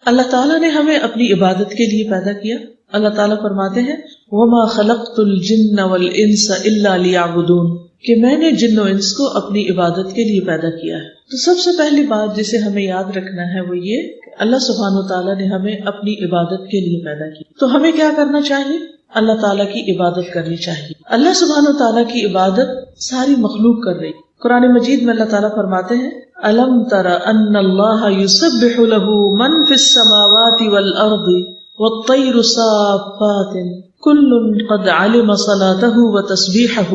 اللہ تعالیٰ نے ہمیں اپنی عبادت کے لیے پیدا کیا. اللہ تعالیٰ فرماتے ہیں وَمَا خَلَقْتُ الْجِنَّ وَالْإِنسَ إِلَّا لِيَعْبُدُونَ کہ میں نے جن و انس کو اپنی عبادت کے لیے پیدا کیا ہے. تو سب سے پہلی بات جسے ہمیں یاد رکھنا ہے وہ یہ کہ اللہ سبحانہ وتعالیٰ نے ہمیں اپنی عبادت کے لیے پیدا کیا. تو ہمیں کیا کرنا چاہیے؟ اللہ تعالیٰ کی عبادت کرنی چاہیے. اللہ سبحانہ وتعالیٰ کی عبادت ساری مخلوق کر رہی. قرآن مجید میں اللہ تعالیٰ فرماتے ہیں أَلَمْ تَرَ أَنَّ اللَّهَ يُسَبِّحُ لَهُ مَنْ فِي السَّمَاوَاتِ وَالْأَرْضِ وَالطَّيْرُ صَافَّاتٍ كُلٌّ قَدْ عَلِمَ صَلَاتَهُ وَتَسْبِيحَهُ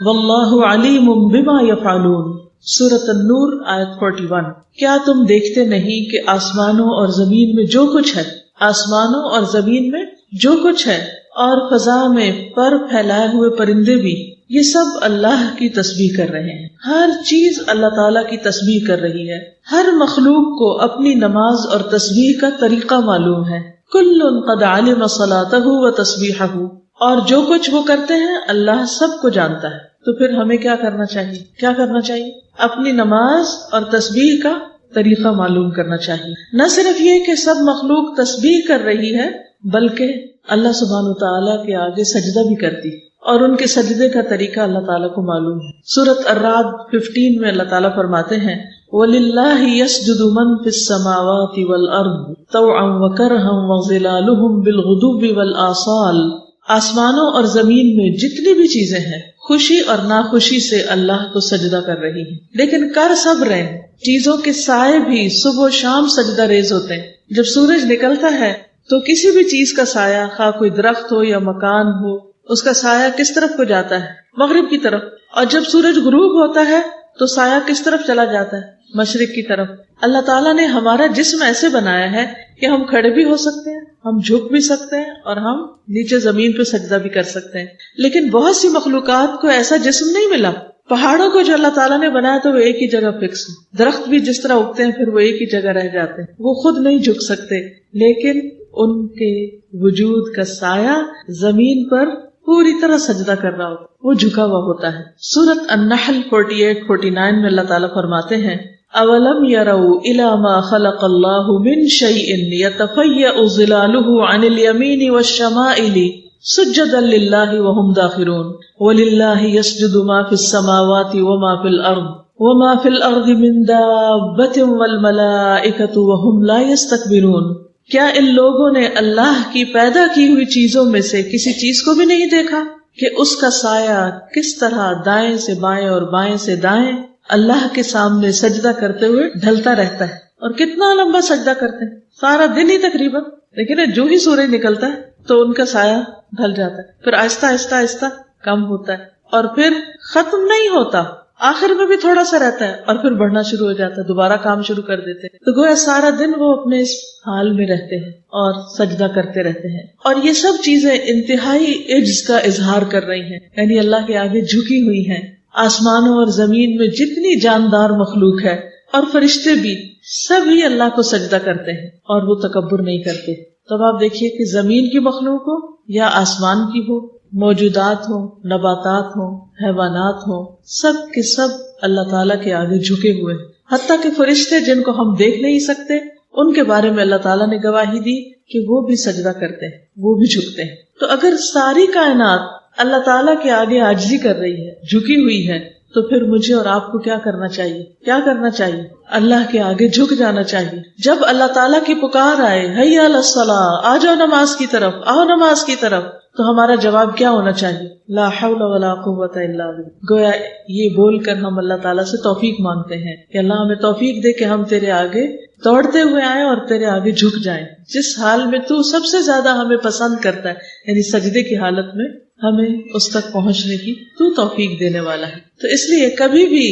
وَاللَّهُ عَلِيمٌ بِمَا يَفْعَلُونَ. سورۃ النور آیت 41. کیا تم دیکھتے نہیں کہ آسمانوں اور زمین میں جو کچھ ہے، آسمانوں اور زمین میں جو کچھ ہے اور فضا میں پر پھیلائے ہوئے پرندے بھی، یہ سب اللہ کی تسبیح کر رہے ہیں. ہر چیز اللہ تعالیٰ کی تسبیح کر رہی ہے. ہر مخلوق کو اپنی نماز اور تسبیح کا طریقہ معلوم ہے. کل قد علم صلاتہ و تسبیحہ، اور جو کچھ وہ کرتے ہیں اللہ سب کو جانتا ہے. تو پھر ہمیں کیا کرنا چاہیے؟ کیا کرنا چاہیے؟ اپنی نماز اور تسبیح کا طریقہ معلوم کرنا چاہیے. نہ صرف یہ کہ سب مخلوق تسبیح کر رہی ہے بلکہ اللہ سبحانہ وتعالیٰ کے آگے سجدہ بھی کرتی ہے، اور ان کے سجدے کا طریقہ اللہ تعالیٰ کو معلوم ہے. سورۃ الرعد 15 میں اللہ تعالیٰ فرماتے ہیں وَلِلَّهِ يَسْجُدُ مَن فِي السَّمَاوَاتِ وَالْأَرْضِ طَوْعًا وَكَرْهًا وَظِلَالُهُمْ بِالْغُدُوِّ وَالْآصَالِ. آسمانوں اور زمین میں جتنی بھی چیزیں ہیں خوشی اور ناخوشی سے اللہ کو سجدہ کر رہی ہیں، لیکن کر سب رہے ہیں. چیزوں کے سائے بھی صبح و شام سجدہ ریز ہوتے ہیں. جب سورج نکلتا ہے تو کسی بھی چیز کا سایہ، خواہ کوئی درخت ہو یا مکان ہو، اس کا سایہ کس طرف کو جاتا ہے؟ مغرب کی طرف. اور جب سورج غروب ہوتا ہے تو سایہ کس طرف چلا جاتا ہے؟ مشرق کی طرف. اللہ تعالیٰ نے ہمارا جسم ایسے بنایا ہے کہ ہم کھڑے بھی ہو سکتے ہیں، ہم جھک بھی سکتے ہیں، اور ہم نیچے زمین پہ سجدہ بھی کر سکتے ہیں. لیکن بہت سی مخلوقات کو ایسا جسم نہیں ملا. پہاڑوں کو جو اللہ تعالیٰ نے بنایا تو وہ ایک ہی جگہ فکس ہے. درخت بھی جس طرح اگتے ہیں پھر وہ ایک ہی جگہ رہ جاتے ہیں، وہ خود نہیں جھک سکتے، لیکن ان کے وجود کا سایہ زمین پر پوری طرح سجدہ کر رہا ہوتا، وہ جھکا ہوا ہوتا ہے. سورۃ النحل 48-49 میں اللہ تعالیٰ فرماتے ہیں اولم يروا الى ما خلق الله من شيء يتفيأ ظلاله عن اليمين والشمائل سجدا لله وهم داخرون ولله يسجد ما في السماوات وما في الارض من دابة والملائكة وهم لا يستكبرون. کیا ان لوگوں نے اللہ کی پیدا کی ہوئی چیزوں میں سے کسی چیز کو بھی نہیں دیکھا کہ اس کا سایہ کس طرح دائیں سے بائیں اور بائیں سے دائیں اللہ کے سامنے سجدہ کرتے ہوئے ڈھلتا رہتا ہے؟ اور کتنا لمبا سجدہ کرتے ہیں، سارا دن ہی تقریباً. لیکن جو ہی سورج نکلتا ہے تو ان کا سایہ ڈھل جاتا ہے، پھر آہستہ آہستہ آہستہ کم ہوتا ہے، اور پھر ختم نہیں ہوتا، آخر میں بھی تھوڑا سا رہتا ہے اور پھر بڑھنا شروع ہو جاتا ہے، دوبارہ کام شروع کر دیتے ہیں. تو گویا سارا دن وہ اپنے اس حال میں رہتے ہیں اور سجدہ کرتے رہتے ہیں. اور یہ سب چیزیں انتہائی عجز کا اظہار کر رہی ہیں، یعنی اللہ کے آگے جھکی ہوئی ہیں. آسمانوں اور زمین میں جتنی جاندار مخلوق ہے اور فرشتے بھی، سب ہی اللہ کو سجدہ کرتے ہیں اور وہ تکبر نہیں کرتے. تب آپ دیکھیے کہ زمین کی مخلوق ہو یا آسمان کی ہو، موجودات ہوں، نباتات ہوں، حیوانات ہوں، سب کے سب اللہ تعالیٰ کے آگے جھکے ہوئے ہیں. حتیٰ کہ فرشتے جن کو ہم دیکھ نہیں سکتے، ان کے بارے میں اللہ تعالیٰ نے گواہی دی کہ وہ بھی سجدہ کرتے ہیں، وہ بھی جھکتے ہیں. تو اگر ساری کائنات اللہ تعالیٰ کے آگے عاجزی کر رہی ہے، جھکی ہوئی ہے، تو پھر مجھے اور آپ کو کیا کرنا چاہیے؟ کیا کرنا چاہیے؟ اللہ کے آگے جھک جانا چاہیے. جب اللہ تعالیٰ کی پکار آئے حی علی الصلاۃ، آ جاؤ نماز کی طرف، آؤ نماز کی طرف، تو ہمارا جواب کیا ہونا چاہیے؟ لا حول ولا قوت الا باللہ. گویا یہ بول کر ہم اللہ تعالیٰ سے توفیق مانگتے ہیں کہ اللہ ہمیں توفیق دے کہ ہم تیرے آگے دوڑتے ہوئے آئیں اور تیرے آگے جھک جائیں جس حال میں تو سب سے زیادہ ہمیں پسند کرتا ہے، یعنی سجدے کی حالت میں ہمیں اس تک پہنچنے کی تو توفیق دینے والا ہے. تو اس لیے کبھی بھی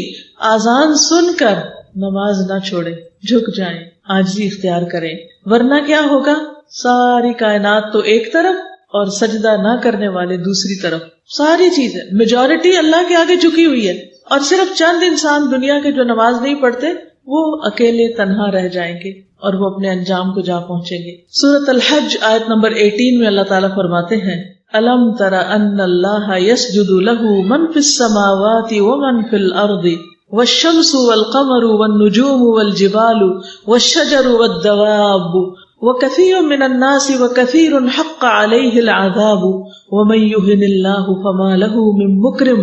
آذان سن کر نماز نہ چھوڑیں، جھک جائیں، عاجزی اختیار کریں، ورنہ کیا ہوگا؟ ساری کائنات تو ایک طرف اور سجدہ نہ کرنے والے دوسری طرف. ساری چیزیں، میجورٹی اللہ کے آگے جھکی ہوئی ہے، اور صرف چند انسان دنیا کے جو نماز نہیں پڑھتے وہ اکیلے تنہا رہ جائیں گے اور وہ اپنے انجام کو جا پہنچیں گے. سورۃ الحج آیت نمبر 18 میں اللہ تعالیٰ فرماتے ہیں الم تر ان اللہ یسجد له من فی السماوات ومن فی الارض والشمس والقمر والنجوم والجبال والشجر والدواب وَكَثِيرٌ مِّنَ النَّاسِ وَكَثِيرٌ حَقَّ عَلَيْهِ الْعَذَابُ وَمَن يُهِنِ اللَّهُ فَمَا لَهُ مِن مُّكْرِمٍ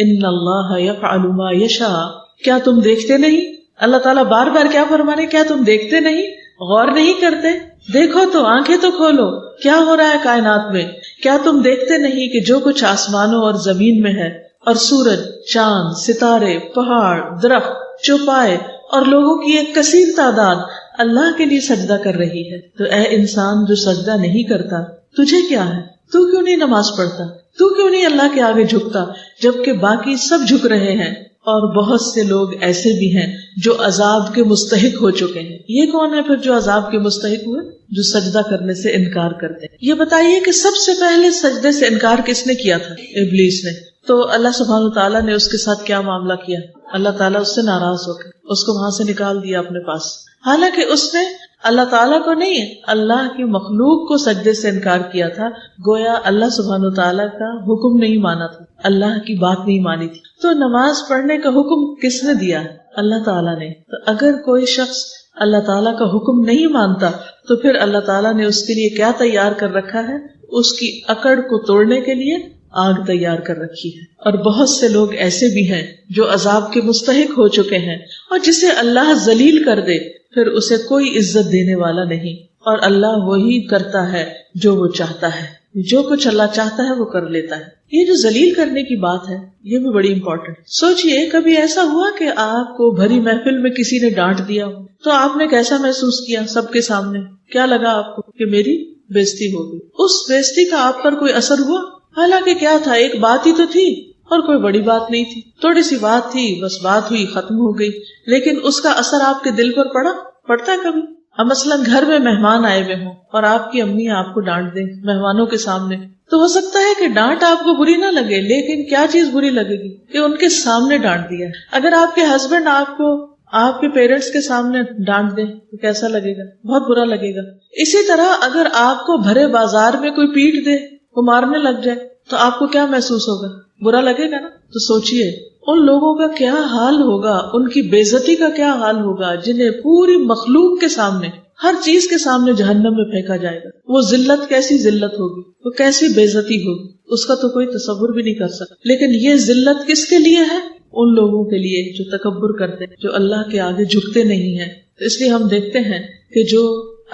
إِنَّ اللَّهَ يَفْعَلُ مَا يَشَاءُ. کیا تم دیکھتے نہیں؟ اللہ تعالیٰ بار بار کیا فرما رہے؟ کیا تم دیکھتے نہیں؟ غور نہیں کرتے؟ دیکھو تو، آنکھیں تو کھولو، کیا ہو رہا ہے کائنات میں؟ کیا تم دیکھتے نہیں کہ جو کچھ آسمانوں اور زمین میں ہے، اور سورج، چاند، ستارے، پہاڑ، درخت، چوپائے اور لوگوں کی ایک کثیر تعداد اللہ کے لیے سجدہ کر رہی ہے. تو اے انسان جو سجدہ نہیں کرتا، تجھے کیا ہے؟ تو کیوں نہیں نماز پڑھتا؟ تو کیوں نہیں اللہ کے آگے جھکتا جبکہ باقی سب جھک رہے ہیں؟ اور بہت سے لوگ ایسے بھی ہیں جو عذاب کے مستحق ہو چکے ہیں. یہ کون ہے پھر جو عذاب کے مستحق ہوئے؟ جو سجدہ کرنے سے انکار کرتے ہیں. یہ بتائیے کہ سب سے پہلے سجدے سے انکار کس نے کیا تھا؟ ابلیس نے. تو اللہ سبحانہ تعالیٰ نے اس کے ساتھ کیا معاملہ کیا؟ اللہ تعالیٰ اس سے ناراض ہو کے اس کو وہاں سے نکال دیا اپنے پاس. حالانکہ اس نے اللہ تعالیٰ کو نہیں، اللہ کی مخلوق کو سجدے سے انکار کیا تھا. گویا اللہ سبحانہ تعالیٰ کا حکم نہیں مانا تھا، اللہ کی بات نہیں مانی تھی. تو نماز پڑھنے کا حکم کس نے دیا؟ اللہ تعالیٰ نے. تو اگر کوئی شخص اللہ تعالیٰ کا حکم نہیں مانتا تو پھر اللہ تعالیٰ نے اس کے لیے کیا تیار کر رکھا ہے؟ اس کی اکڑ کو توڑنے کے لیے آگ تیار کر رکھی ہے. اور بہت سے لوگ ایسے بھی ہیں جو عذاب کے مستحق ہو چکے ہیں، اور جسے اللہ ذلیل کر دے پھر اسے کوئی عزت دینے والا نہیں. اور اللہ وہی کرتا ہے جو وہ چاہتا ہے، جو کچھ اللہ چاہتا ہے وہ کر لیتا ہے. یہ جو ذلیل کرنے کی بات ہے یہ بھی بڑی امپورٹنٹ. سوچئے کبھی ایسا ہوا کہ آپ کو بھری محفل میں کسی نے ڈانٹ دیا ہو تو آپ نے کیسا محسوس کیا؟ سب کے سامنے کیا لگا آپ کو؟ کہ میری بےزتی ہو گئی. اس بےزتی کا آپ پر کوئی اثر ہوا؟ حالانکہ کیا تھا، ایک بات ہی تو تھی اور کوئی بڑی بات نہیں تھی، تھوڑی سی بات تھی، بس بات ہوئی ختم ہو گئی. لیکن اس کا اثر آپ کے دل پر پڑتا ہے کبھی؟ اب مثلاً گھر میں مہمان آئے ہوئے ہوں اور آپ کی امی آپ کو ڈانٹ دیں مہمانوں کے سامنے، تو ہو سکتا ہے کہ ڈانٹ آپ کو بری نہ لگے، لیکن کیا چیز بری لگے گی کہ ان کے سامنے ڈانٹ دیا. اگر آپ کے ہسبینڈ آپ کو آپ کے پیرنٹس کے سامنے ڈانٹ دیں تو کیسا لگے گا؟ بہت برا لگے گا. اسی طرح اگر آپ کو بھرے بازار میں کوئی پیٹ دے، وہ مارنے لگ جائے تو آپ کو کیا محسوس ہوگا؟ برا لگے گا نا. تو سوچئے ان لوگوں کا کیا حال ہوگا، ان کی بے عزتی کا کیا حال ہوگا جنہیں پوری مخلوق کے سامنے، ہر چیز کے سامنے جہنم میں پھینکا جائے گا. وہ ذلت کیسی ذلت ہوگی، وہ کیسی بے عزتی ہوگی، اس کا تو کوئی تصور بھی نہیں کر سکتا. لیکن یہ ذلت کس کے لیے ہے؟ ان لوگوں کے لیے جو تکبر کرتے ہیں، جو اللہ کے آگے جھکتے نہیں ہیں. اس لیے ہم دیکھتے ہیں کہ جو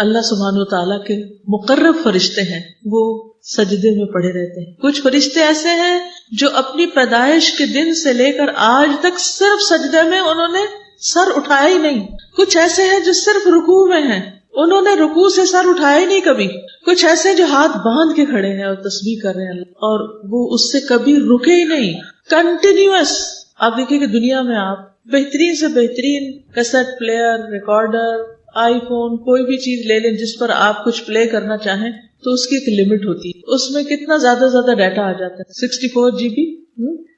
اللہ سبحانہ و تعالیٰ کے مقرب فرشتے ہیں وہ سجدے میں پڑے رہتے ہیں. کچھ فرشتے ایسے ہیں جو اپنی پیدائش کے دن سے لے کر آج تک صرف سجدے میں انہوں نے سر اٹھایا ہی نہیں. کچھ ایسے ہیں جو صرف رکوع میں ہیں، انہوں نے رکوع سے سر اٹھایا ہی نہیں کبھی. کچھ ایسے جو ہاتھ باندھ کے کھڑے ہیں اور تسبیح کر رہے ہیں اور وہ اس سے کبھی رکے ہی نہیں، کنٹینیوس. آپ دیکھیں کہ دنیا میں آپ بہترین سے بہترین کیسٹ پلیئر، ریکارڈر، آئی فون، کوئی بھی چیز لے لیں جس پر آپ کچھ پلے کرنا چاہیں تو اس کی ایک لمٹ ہوتی ہے. اس میں کتنا زیادہ ڈیٹا آ جاتا ہے، 64 GB.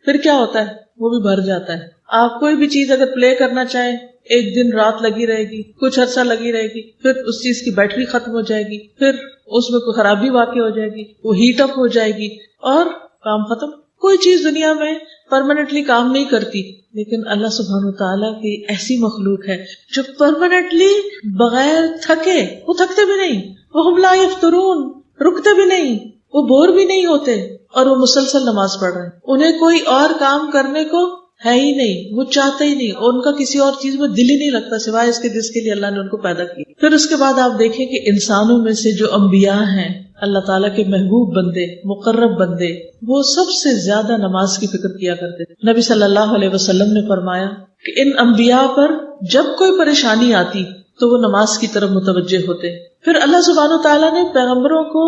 پھر کیا ہوتا ہے؟ وہ بھی بھر جاتا ہے. آپ کوئی بھی چیز اگر پلے کرنا چاہیں ایک دن رات لگی رہے گی، کچھ عرصہ لگی رہے گی، پھر اس چیز کی بیٹری ختم ہو جائے گی، پھر اس میں کوئی خرابی واقع ہو جائے گی، وہ ہیٹ اپ ہو جائے گی اور کام ختم. کوئی چیز دنیا میں پرماننٹلی کام نہیں کرتی. لیکن اللہ سبحانہ تعالیٰ کی ایسی مخلوق ہے جو پرماننٹلی بغیر تھکے، وہ تھکتے بھی نہیں، وَهُمْ لَا يَفْتُرُونَ، رکتے بھی نہیں، وہ بور بھی نہیں ہوتے، اور وہ مسلسل نماز پڑھ رہے ہیں. انہیں کوئی اور کام کرنے کو ہے ہی نہیں، وہ چاہتے ہی نہیں، اور ان کا کسی اور چیز میں دل ہی نہیں لگتا سوائے اس کے جس کے لیے اللہ نے ان کو پیدا کیا. پھر اس کے بعد آپ دیکھیں کہ انسانوں میں سے جو انبیاء ہیں، اللہ تعالیٰ کے محبوب بندے، مقرب بندے، وہ سب سے زیادہ نماز کی فکر کیا کرتے تھے. نبی صلی اللہ علیہ وسلم نے فرمایا کہ ان انبیاء پر جب کوئی پریشانی آتی تو وہ نماز کی طرف متوجہ ہوتے. پھر اللہ سبحانہ تعالیٰ نے پیغمبروں کو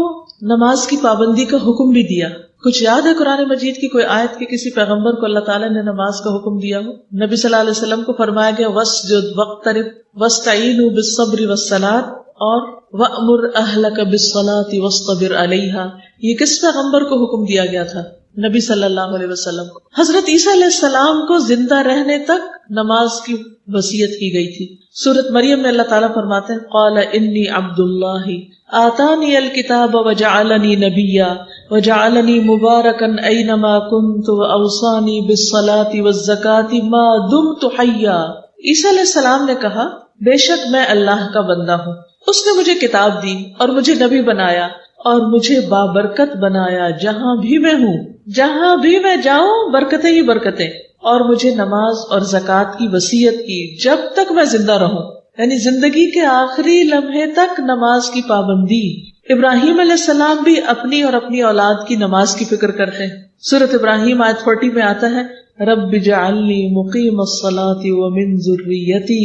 نماز کی پابندی کا حکم بھی دیا. کچھ یاد ہے قرآن مجید کی کوئی آیت کہ کسی پیغمبر کو اللہ تعالیٰ نے نماز کا حکم دیا ہو؟ نبی صلی اللہ علیہ وسلم کو فرمایا گیا وَاسْجُدْ وَاقْتَرِبْ وَاسْتَعِینُوا بِالصَّبْرِ وَالصَّلَاةِ اور وَأْمُرْ أَهْلَكَ بِالصَّلَاةِ وَاصْطَبِرْ عَلَيْهَا. یہ کس پیغمبر کو حکم دیا گیا تھا؟ نبی صلی اللہ علیہ وسلم کو. حضرت عیسیٰ علیہ السلام کو زندہ رہنے تک نماز کی وصیت کی گئی تھی. سورۃ مریم میں اللہ تعالیٰ فرماتے ہیں قال انی عبد اللہ آتانی الکتاب وجعلنی نبیا وجعلنی مبارکا اینما کنت واوصانی بالصلاة والزکاة ما دمت حیا. عیسیٰ علیہ السلام نے کہا بے شک میں اللہ کا بندہ ہوں اس نے مجھے کتاب دی اور مجھے نبی بنایا اور مجھے بابرکت بنایا جہاں بھی میں ہوں، جہاں بھی میں جاؤں برکتیں ہی برکتیں، اور مجھے نماز اور زکوٰۃ کی وصیت کی جب تک میں زندہ رہوں، یعنی زندگی کے آخری لمحے تک نماز کی پابندی۔ ابراہیم علیہ السلام بھی اپنی اور اپنی اولاد کی نماز کی فکر کرتے ہیں۔ سورۃ ابراہیم آیت 40 میں آتا ہے رب اجعلنی مقیم الصلاۃ ومن ذریتی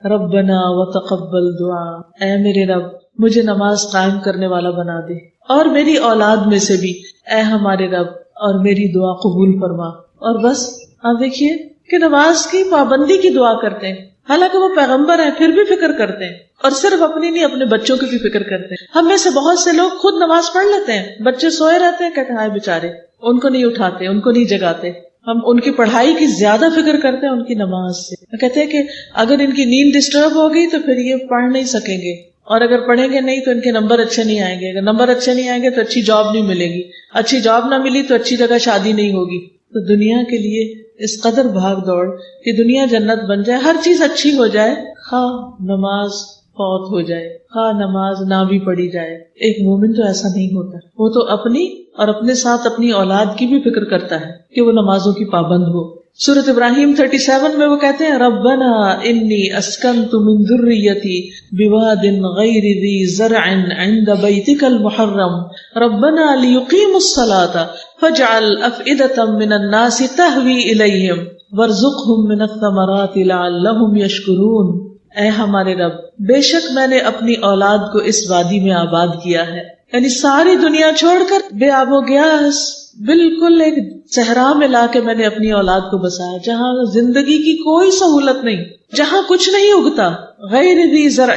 ربنا وتقبل دعا، اے میرے رب مجھے نماز قائم کرنے والا بنا دے اور میری اولاد میں سے بھی، اے ہمارے رب اور میری دعا قبول فرما۔ اور بس آپ دیکھیے کہ نماز کی پابندی کی دعا کرتے ہیں، حالانکہ وہ پیغمبر ہیں پھر بھی فکر کرتے ہیں، اور صرف اپنی نہیں اپنے بچوں کی بھی فکر کرتے ہیں۔ ہم میں سے بہت سے لوگ خود نماز پڑھ لیتے ہیں، بچے سوئے رہتے ہیں، کہتے ہیں بیچارے ان کو نہیں اٹھاتے، ان کو نہیں جگاتے۔ ہم ان کی پڑھائی کی زیادہ فکر کرتے ہیں ان کی نماز سے، کہتے ہیں کہ اگر ان کی نیند ڈسٹرب ہوگی تو پھر یہ پڑھ نہیں سکیں گے، اور اگر پڑھیں گے نہیں تو ان کے نمبر اچھے نہیں آئیں گے، اگر نمبر اچھے نہیں آئیں گے تو اچھی جاب نہیں ملے گی، اچھی جاب نہ ملی تو اچھی جگہ شادی نہیں ہوگی۔ تو دنیا کے لیے اس قدر بھاگ دوڑ کہ دنیا جنت بن جائے، ہر چیز اچھی ہو جائے، خواہ نماز فوت ہو جائے، خواہ نماز نہ بھی پڑھی جائے۔ ایک مومن تو ایسا نہیں ہوتا، وہ تو اپنی اور اپنے ساتھ اپنی اولاد کی بھی فکر کرتا ہے کہ وہ نمازوں کی پابند ہو۔ سورۃ ابراہیم 37 میں وہ کہتے ہیں ربنا انی اسکنت من ذریتی بواد غیر ذی زرع عند بیتک المحرم ربنا لیقیموا الصلاۃ فاجعل افئدۃ من الناس تہوی الیہم وارزقہم من الثمرات لعلہم یشکرون۔ اے ہمارے رب بے شک میں نے اپنی اولاد کو اس وادی میں آباد کیا ہے، یعنی ساری دنیا چھوڑ کر بے آب و گیاس بالکل ایک صحرا میں لا کے میں نے اپنی اولاد کو بسایا، جہاں زندگی کی کوئی سہولت نہیں، جہاں کچھ نہیں اگتا، غیر ذی زرع،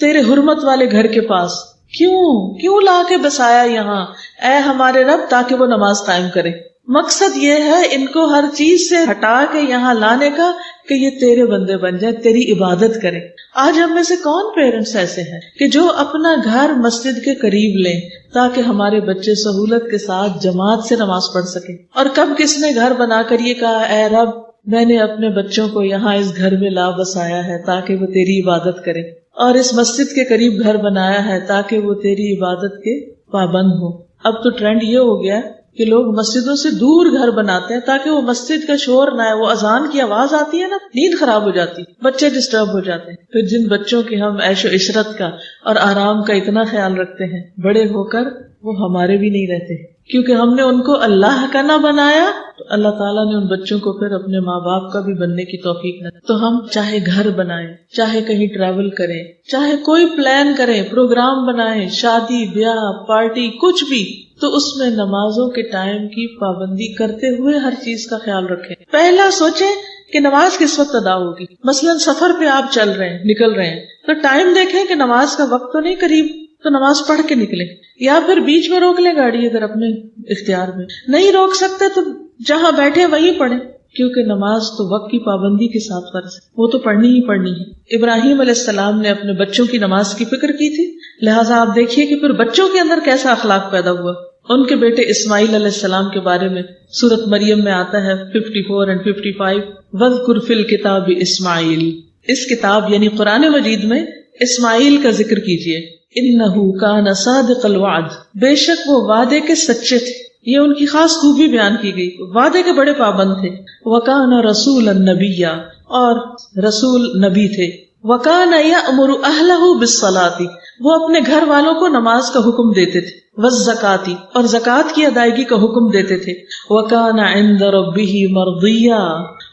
تیرے حرمت والے گھر کے پاس۔ کیوں لا کے بسایا یہاں اے ہمارے رب؟ تاکہ وہ نماز قائم کرے۔ مقصد یہ ہے ان کو ہر چیز سے ہٹا کے یہاں لانے کا کہ یہ تیرے بندے بن جائے، تیری عبادت کریں۔ آج ہم میں سے کون پیرنٹس ایسے ہیں کہ جو اپنا گھر مسجد کے قریب لیں تاکہ ہمارے بچے سہولت کے ساتھ جماعت سے نماز پڑھ سکیں؟ اور کب کس نے گھر بنا کر یہ کہا اے رب میں نے اپنے بچوں کو یہاں اس گھر میں لا بسایا ہے تاکہ وہ تیری عبادت کریں، اور اس مسجد کے قریب گھر بنایا ہے تاکہ وہ تیری عبادت کے پابند ہو۔ اب تو ٹرینڈ یہ ہو گیا کہ لوگ مسجدوں سے دور گھر بناتے ہیں تاکہ وہ مسجد کا شور نہ ہے، وہ اذان کی آواز آتی ہے نا، نیند خراب ہو جاتی، بچے ڈسٹرب ہو جاتے ہیں۔ پھر جن بچوں کے ہم عیش و عشرت کا اور آرام کا اتنا خیال رکھتے ہیں، بڑے ہو کر وہ ہمارے بھی نہیں رہتے، کیونکہ ہم نے ان کو اللہ کا نہ بنایا تو اللہ تعالیٰ نے ان بچوں کو پھر اپنے ماں باپ کا بھی بننے کی توفیق نہ۔ تو ہم چاہے گھر بنائیں، چاہے کہیں ٹریول کریں، چاہے کوئی پلان کریں، پروگرام بنائیں، شادی بیاہ پارٹی کچھ بھی، تو اس میں نمازوں کے ٹائم کی پابندی کرتے ہوئے ہر چیز کا خیال رکھیں۔ پہلا سوچیں کہ نماز کس وقت ادا ہوگی۔ مثلاً سفر پہ آپ چل رہے ہیں، نکل رہے ہیں، تو ٹائم دیکھیں کہ نماز کا وقت تو نہیں قریب، تو نماز پڑھ کے نکلیں، یا پھر بیچ میں روک لیں گاڑی اگر اپنے اختیار میں نہیں روک سکتے تو جہاں بیٹھے وہیں پڑھیں، کیونکہ نماز تو وقت کی پابندی کے ساتھ فرض ہے، وہ تو پڑھنی ہی پڑھنی ہے۔ ابراہیم علیہ السلام نے اپنے بچوں کی نماز کی فکر کی تھی، لہٰذا آپ دیکھیے کہ پھر بچوں کے اندر کیسا اخلاق پیدا ہوا۔ ان کے بیٹے اسماعیل علیہ السلام کے بارے میں سورۃ مریم میں آتا ہے 54 اور 55 وَاذْكُرْ فِي الْكِتَابِ اسماعیل، اس کتاب یعنی قرآن مجید میں اسماعیل کا ذکر کیجیے۔ اِنَّهُ كَانَ صَادِقَ الْوَعْدِ، بے شک وہ وعدے کے سچے تھے، یہ ان کی خاص خوبی بیان کی گئی، وعدے کے بڑے پابند تھے۔ وَكَانَ رَسُولًا نَبِيًّا، اور رسول نبی تھے۔ وَكَانَ يَأْمُرُ أَهْلَهُ بِالصَّلَاةِ، وہ اپنے گھر والوں کو نماز کا حکم دیتے تھے، وَالزَّكَاةِ، اور زکوٰۃ کی ادائیگی کا حکم دیتے تھے۔ وَكَانَ عِندَ رَبِّهِ مَرْضِيًّا،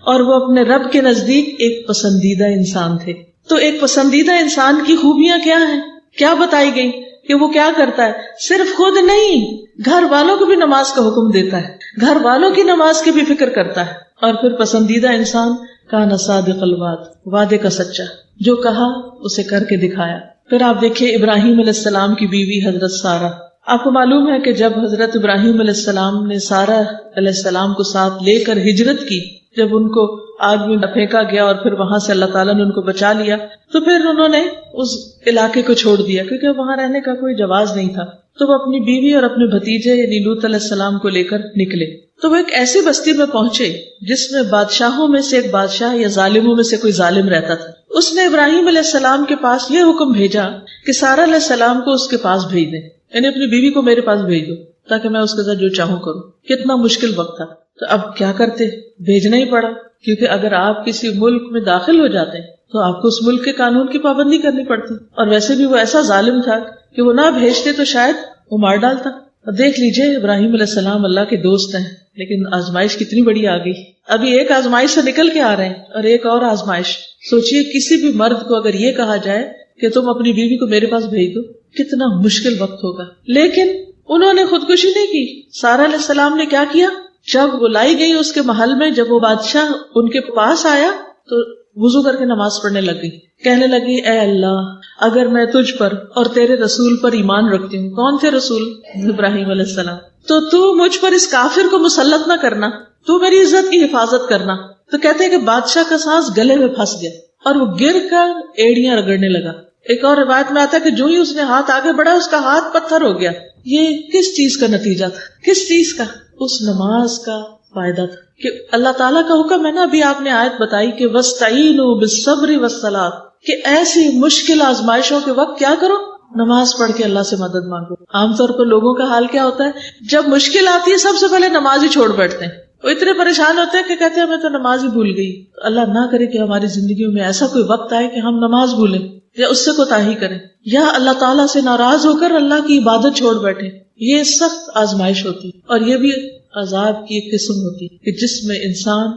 اور وہ اپنے رب کے نزدیک ایک پسندیدہ انسان تھے۔ تو ایک پسندیدہ انسان کی خوبیاں کیا ہیں، کیا بتائی گئی کہ وہ کیا کرتا ہے؟ صرف خود نہیں، گھر والوں کو بھی نماز کا حکم دیتا ہے، گھر والوں کی نماز کی بھی فکر کرتا ہے۔ اور پھر پسندیدہ انسان کان صادق الوعد، وعدے کا سچا، جو کہا اسے کر کے دکھایا۔ پھر آپ دیکھیے ابراہیم علیہ السلام کی بیوی حضرت سارہ، آپ کو معلوم ہے کہ جب حضرت ابراہیم علیہ السلام نے سارہ علیہ السلام کو ساتھ لے کر ہجرت کی، جب ان کو آگ میں پھینکا گیا اور پھر وہاں سے اللہ تعالیٰ نے ان کو بچا لیا، تو پھر انہوں نے اس علاقے کو چھوڑ دیا کیونکہ وہاں رہنے کا کوئی جواز نہیں تھا۔ تو وہ اپنی بیوی اور اپنے بھتیجے یعنی لوط علیہ السلام کو لے کر نکلے۔ تو وہ ایک ایسی بستی میں پہنچے جس میں بادشاہوں میں سے ایک بادشاہ یا ظالموں میں سے کوئی ظالم رہتا تھا۔ اس نے ابراہیم علیہ السلام کے پاس یہ حکم بھیجا کہ سارہ علیہ السلام کو اس کے پاس بھیج دیں، یعنی اپنی بیوی کو میرے پاس بھیج دو تاکہ میں اس کے ساتھ جو چاہوں کروں. کتنا مشکل وقت تھا. تو اب کیا کرتے، بھیجنا ہی پڑا، کیونکہ اگر آپ کسی ملک میں داخل ہو جاتے ہیں تو آپ کو اس ملک کے قانون کی پابندی کرنی پڑتی، اور ویسے بھی وہ ایسا ظالم تھا کہ وہ نہ بھیجتے تو شاید وہ مار ڈالتا. اور دیکھ لیجئے ابراہیم علیہ السلام اللہ کے دوست ہیں، لیکن آزمائش کتنی بڑی آ گئی. ابھی ایک آزمائش سے نکل کے آ رہے ہیں اور ایک اور آزمائش. سوچئے کسی بھی مرد کو اگر یہ کہا جائے کہ تم اپنی بیوی کو میرے پاس بھیج دو، کتنا مشکل وقت ہوگا. لیکن انہوں نے خودکشی نہیں کی. سارہ علیہ السلام نے کیا کیا، جب وہ لائی گئی اس کے محل میں، جب وہ بادشاہ ان کے پاس آیا تو وضو کر کے نماز پڑھنے لگ گئی. کہنے لگی اے اللہ، اگر میں تجھ پر اور تیرے رسول پر ایمان رکھتی ہوں. کون تھے رسول؟ ابراہیم علیہ السلام. تو مجھ پر اس کافر کو مسلط نہ کرنا، تو میری عزت کی حفاظت کرنا. تو کہتے ہیں کہ بادشاہ کا سانس گلے میں پھنس گیا اور وہ گر کر ایڑیاں رگڑنے لگا. ایک اور روایت میں آتا ہے کہ جو ہی اس نے ہاتھ آگے بڑھا اس کا ہاتھ پتھر ہو گیا. یہ کس چیز کا نتیجہ تھا؟ کس چیز کا؟ اس نماز کا فائدہ تھا کہ اللہ تعالیٰ کا حکم ہے نا. ابھی آپ نے آیت بتائی کہ وَاسْتَعِینُوا بِالصَّبْرِ وَالصَّلَاةِ، کہ ایسی مشکل آزمائشوں کے وقت کیا کرو، نماز پڑھ کے اللہ سے مدد مانگو. عام طور پر لوگوں کا حال کیا ہوتا ہے، جب مشکل آتی ہے سب سے پہلے نماز ہی چھوڑ بیٹھتے ہیں. وہ اتنے پریشان ہوتے ہیں کہ کہتے ہیں میں تو نماز ہی بھول گئی. اللہ نہ کرے کہ ہماری زندگیوں میں ایسا کوئی وقت آئے کہ ہم نماز بھولیں یا اس سے کوتاہی کریں یا اللہ تعالیٰ سے ناراض ہو کر اللہ کی عبادت چھوڑ بیٹھے. یہ سخت آزمائش ہوتی اور یہ بھی عذاب کی ایک قسم ہوتی کہ جس میں انسان،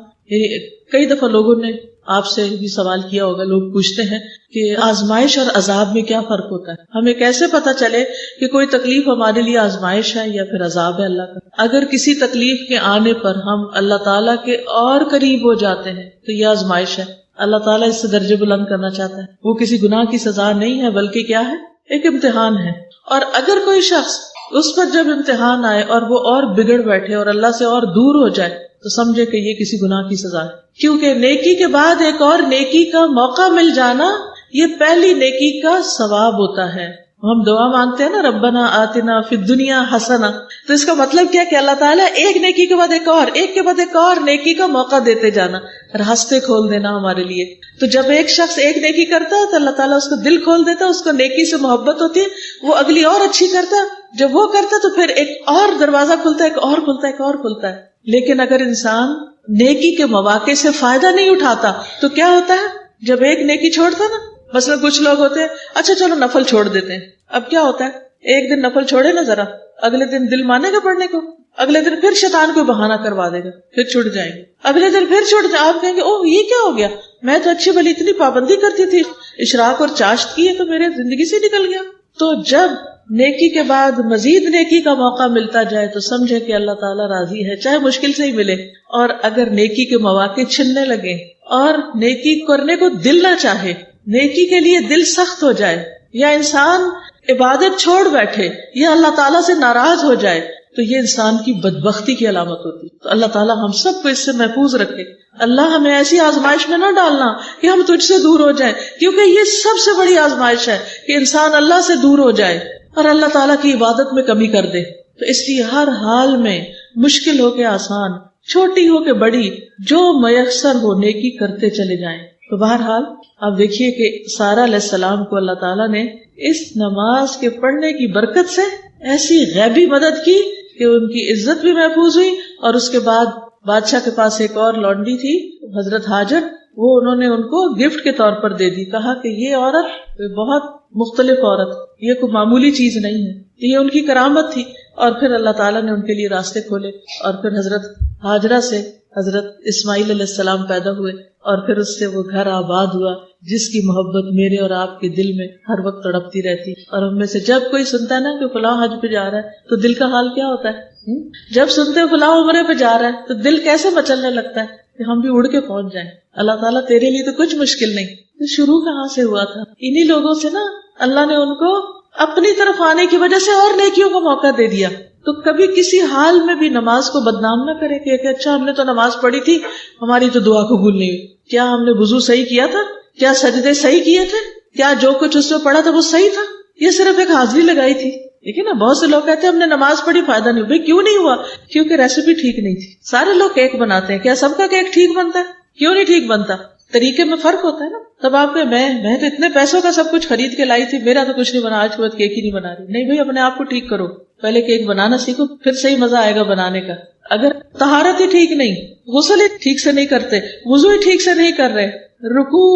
کئی دفعہ لوگوں نے آپ سے بھی سوال کیا ہوگا، لوگ پوچھتے ہیں کہ آزمائش اور عذاب میں کیا فرق ہوتا ہے، ہمیں کیسے پتا چلے کہ کوئی تکلیف ہمارے لیے آزمائش ہے یا پھر عذاب ہے اللہ کا. اگر کسی تکلیف کے آنے پر ہم اللہ تعالیٰ کے اور قریب ہو جاتے ہیں تو یہ آزمائش ہے. اللہ تعالیٰ اس سے درجے بلند کرنا چاہتا ہے. وہ کسی گناہ کی سزا نہیں ہے بلکہ کیا ہے، ایک امتحان ہے. اور اگر کوئی شخص اس پر جب امتحان آئے اور وہ اور بگڑ بیٹھے اور اللہ سے اور دور ہو جائے تو سمجھے کہ یہ کسی گناہ کی سزا ہے. کیونکہ نیکی کے بعد ایک اور نیکی کا موقع مل جانا یہ پہلی نیکی کا ثواب ہوتا ہے. ہم دعا مانگتے ہیں نا ربنا آتنا فی الدنیا حسنہ، تو اس کا مطلب کیا کہ اللہ تعالیٰ ایک نیکی کے بعد ایک اور، ایک کے بعد ایک اور نیکی کا موقع دیتے جانا، راستے کھول دینا ہمارے لیے. تو جب ایک شخص ایک نیکی کرتا ہے تو اللہ تعالیٰ اس کو دل کھول دیتا ہے، اس کو نیکی سے محبت ہوتی ہے، وہ اگلی اور اچھی کرتا ہے. جب وہ کرتا ہے تو پھر ایک اور دروازہ کھلتا ہے، ایک اور کھلتا ہے، ایک اور کھلتا ہے. لیکن اگر انسان نیکی کے مواقع سے فائدہ نہیں اٹھاتا تو کیا ہوتا ہے، جب ایک نیکی چھوڑتا نا، مثلا کچھ لوگ ہوتے ہیں اچھا چلو نفل چھوڑ دیتے ہیں. اب کیا ہوتا ہے، ایک دن نفل چھوڑے نا ذرا، اگلے دن دل مانے گا پڑھنے کو، اگلے دن پھر شیطان کوئی بہانہ کروا دے گا، پھر چھوٹ جائیں گے، اگلے دن پھر چھوٹ جائیں. آپ کہیں گے اوہ یہ کیا ہو گیا، میں تو اچھی بھلی اتنی پابندی کرتی تھی، اشراق اور چاشت کی ہے تو میرے زندگی سے نکل گیا. تو جب نیکی کے بعد مزید نیکی کا موقع ملتا جائے تو سمجھے کہ اللہ تعالیٰ راضی ہے، چاہے مشکل سے ہی ملے. اور اگر نیکی کے مواقع چھننے لگے اور نیکی کرنے کو دل نہ چاہے، نیکی کے لیے دل سخت ہو جائے، یا انسان عبادت چھوڑ بیٹھے یا اللہ تعالیٰ سے ناراض ہو جائے تو یہ انسان کی بدبختی کی علامت ہوتی. تو اللہ تعالیٰ ہم سب کو اس سے محفوظ رکھے. اللہ ہمیں ایسی آزمائش میں نہ ڈالنا کہ ہم تجھ سے دور ہو جائیں، کیونکہ یہ سب سے بڑی آزمائش ہے کہ انسان اللہ سے دور ہو جائے اور اللہ تعالیٰ کی عبادت میں کمی کر دے. تو اس لیے ہر حال میں مشکل ہو کے آسان، چھوٹی ہو کے بڑی، جو میسر ہو نیکی کرتے چلے جائیں. تو بہرحال آپ دیکھیے کہ سارہ علیہ السلام کو اللہ تعالیٰ نے اس نماز کے پڑھنے کی برکت سے ایسی غیبی مدد کی کہ ان کی عزت بھی محفوظ ہوئی. اور اس کے بعد بادشاہ کے پاس ایک اور لونڈی تھی حضرت ہاجر، وہ انہوں نے ان کو گفٹ کے طور پر دے دی. کہا کہ یہ عورت بہت مختلف عورت، یہ کوئی معمولی چیز نہیں ہے، یہ ان کی کرامت تھی. اور پھر اللہ تعالیٰ نے ان کے لیے راستے کھولے اور پھر حضرت ہاجرہ سے حضرت اسماعیل علیہ السلام پیدا ہوئے اور پھر اس سے وہ گھر آباد ہوا جس کی محبت میرے اور آپ کے دل میں ہر وقت تڑپتی رہتی. اور ہم میں سے جب کوئی سنتا ہے نا کہ فلاں حج پہ جا رہا ہے تو دل کا حال کیا ہوتا ہے، جب سنتے ہیں فلاں عمرے پہ جا رہا ہے تو دل کیسے مچلنے لگتا ہے کہ ہم بھی اڑ کے پہنچ جائیں. اللہ تعالیٰ تیرے لیے تو کچھ مشکل نہیں. تو شروع کہاں سے ہوا تھا، انہی لوگوں سے نا. اللہ نے ان کو اپنی طرف آنے کی وجہ سے اور نیکیوں کا موقع دے دیا. تو کبھی کسی حال میں بھی نماز کو بدنام نہ کرے کہ اچھا ہم نے تو نماز پڑھی تھی، ہماری تو دعا قبول نہیں ہوئی. کیا ہم نے وضو صحیح کیا تھا؟ کیا سجدے صحیح کیے تھے؟ کیا جو کچھ اس میں پڑھا تھا وہ صحیح تھا؟ یہ صرف ایک حاضری لگائی تھی. لیکن نا بہت سے لوگ کہتے ہیں ہم نے نماز پڑھی فائدہ نہیں ہوا. بھائی کیوں نہیں ہوا؟ کیونکہ ریسیپی ٹھیک نہیں تھی. سارے لوگ کیک بناتے ہیں، کیا سب کا کیک ٹھیک بنتا ہے؟ کیوں نہیں ٹھیک بنتا؟ طریقے میں فرق ہوتا ہے نا. تب آپ کہ میں تو اتنے پیسوں کا سب کچھ خرید کے لائی تھی, میرا تو کچھ نہیں بنا, آج کے بعد کیک ہی نہیں بنا رہی. نہیں بھائی, اپنے آپ کو ٹھیک کرو, پہلے کیک بنانا سیکھو, پھر صحیح مزہ آئے گا بنانے کا. اگر طہارت ہی ٹھیک نہیں, غسل ہی ٹھیک سے نہیں کرتے, وضو ہی ٹھیک سے نہیں کر رہے, رکوع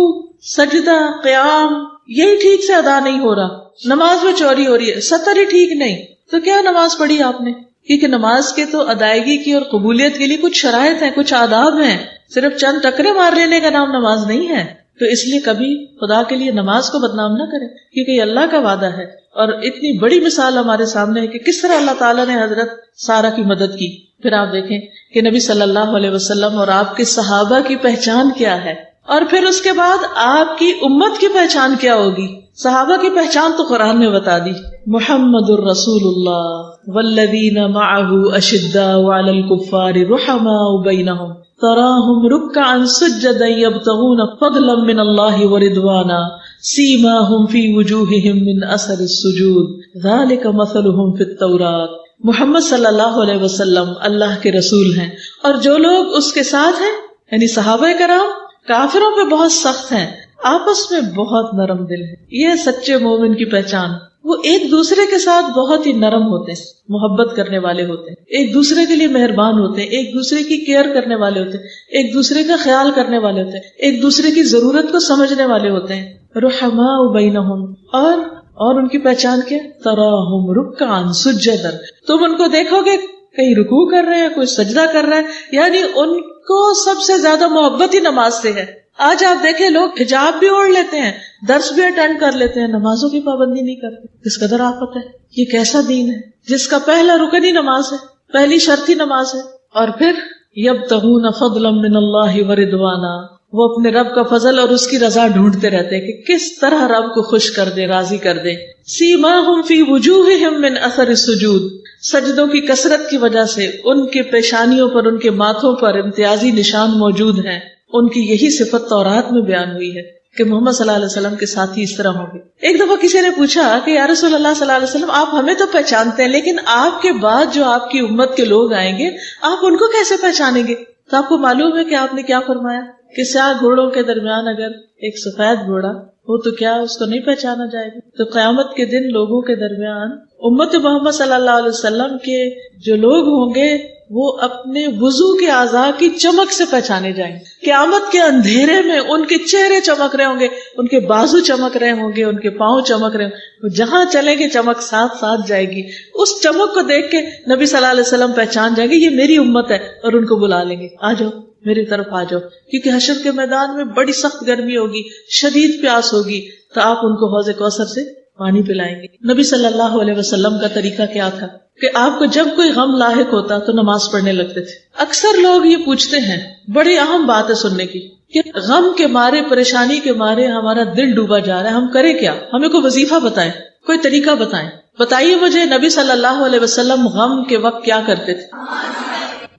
سجدہ قیام یہی ٹھیک سے ادا نہیں ہو رہا, نماز میں چوری ہو رہی ہے, سطر ہی ٹھیک نہیں, تو کیا نماز پڑھی آپ نے؟ کیونکہ نماز کے تو ادائیگی کی اور قبولیت کے لیے کچھ شرائط ہیں, کچھ آداب ہیں. صرف چند ٹکرے مار لینے کا نام نماز نہیں ہے. تو اس لیے کبھی خدا کے لیے نماز کو بدنام نہ کریں, کیونکہ یہ اللہ کا وعدہ ہے. اور اتنی بڑی مثال ہمارے سامنے ہے کہ کس طرح اللہ تعالیٰ نے حضرت سارہ کی مدد کی. پھر آپ دیکھیں کہ نبی صلی اللہ علیہ وسلم اور آپ کے صحابہ کی پہچان کیا ہے, اور پھر اس کے بعد آپ کی امت کی پہچان کیا ہوگی. صحابہ کی پہچان تو قرآن نے بتا دی, محمد الرسول اللہ والذین معہ اشداء علی الکفار رحماء بینہم تراہم رکعا سجدا یبتغون فضلا من اللہ ورضوانا سیماہم فی وجوہہم من اثر السجود ذالک مثلہم فی التوراۃ. محمد صلی اللہ علیہ وسلم اللہ کے رسول ہیں, اور جو لوگ اس کے ساتھ ہیں یعنی صحابہ کرام کافروں پہ بہت سخت ہیں, آپس میں بہت نرم دل ہے. یہ سچے مومن کی پہچان. وہ ایک دوسرے کے ساتھ بہت ہی نرم ہوتے ہیں, محبت کرنے والے ہوتے ہیں, ایک دوسرے کے لیے مہربان ہوتے ہیں, ایک دوسرے کی کیئر کرنے والے ہوتے ہیں, ایک دوسرے کا خیال کرنے والے ہوتے ہیں, ایک دوسرے کی ضرورت کو سمجھنے والے ہوتے ہیں. رحماء بینہم, اور ان کی پہچان کیا؟ تراہم رکعا سجدا. تم ان کو دیکھو گے کہیں رکوع کر رہے ہیں, کوئی سجدہ کر رہا ہے, یعنی ان کو سب سے زیادہ محبت ہی نماز سے ہے. آج آپ دیکھیں لوگ حجاب بھی اوڑھ لیتے ہیں, درس بھی اٹینڈ کر لیتے ہیں, نمازوں کی پابندی نہیں کرتے. کس قدر آفت ہے. یہ کیسا دین ہے جس کا پہلا رکن ہی نماز ہے, پہلی شرط ہی نماز ہے. اور پھر یبتغون فضلا من اللہ ورضوانا, وہ اپنے رب کا فضل اور اس کی رضا ڈھونڈتے رہتے ہیں کہ کس طرح رب کو خوش کر دے, راضی کر دے. سیماہم فی وجوہہم من اثر السجود, سجدوں کی کثرت کی وجہ سے ان کے پیشانیوں پر, ان کے ماتھوں پر امتیازی نشان موجود ہیں. ان کی یہی صفت تورات میں بیان ہوئی ہے کہ محمد صلی اللہ علیہ وسلم کے ساتھی اس طرح ہوں گے. ایک دفعہ کسی نے پوچھا کہ یا رسول اللہ صلی اللہ علیہ وسلم, آپ ہمیں تو پہچانتے ہیں, لیکن آپ کے بعد جو آپ کی امت کے لوگ آئیں گے آپ ان کو کیسے پہچانیں گے؟ تو آپ کو معلوم ہے کہ آپ نے کیا فرمایا کہ سیاہ گھوڑوں کے درمیان اگر ایک سفید گھوڑا ہو تو کیا اس کو نہیں پہچانا جائے گا؟ تو قیامت کے دن لوگوں کے درمیان امت محمد صلی اللہ علیہ وسلم کے جو لوگ ہوں گے وہ اپنے وضو کے اعضاء کی چمک سے پہچانے جائیں گے. قیامت کے اندھیرے میں ان کے چہرے چمک رہے ہوں گے, ان کے بازو چمک رہے ہوں گے, ان کے پاؤں چمک رہے ہوں گے. جہاں چلیں گے چمک ساتھ ساتھ جائے گی. اس چمک کو دیکھ کے نبی صلی اللہ علیہ وسلم پہچان جائیں گے یہ میری امت ہے, اور ان کو بلا لیں گے, آ جاؤ میری طرف آ جاؤ. کیونکہ حشر کے میدان میں بڑی سخت گرمی ہوگی, شدید پیاس ہوگی, تو آپ ان کو حوض کوثر سے پانی پلائیں گے. نبی صلی اللہ علیہ وسلم کا طریقہ کیا تھا کہ آپ کو جب کوئی غم لاحق ہوتا تو نماز پڑھنے لگتے تھے. اکثر لوگ یہ پوچھتے ہیں, بڑی اہم بات ہے سننے کی, کہ غم کے مارے, پریشانی کے مارے ہمارا دل ڈوبا جا رہا ہے, ہم کریں کیا؟ ہمیں کوئی وظیفہ بتائیں, کوئی طریقہ بتائیں. بتائیے مجھے نبی صلی اللہ علیہ وسلم غم کے وقت کیا کرتے تھے؟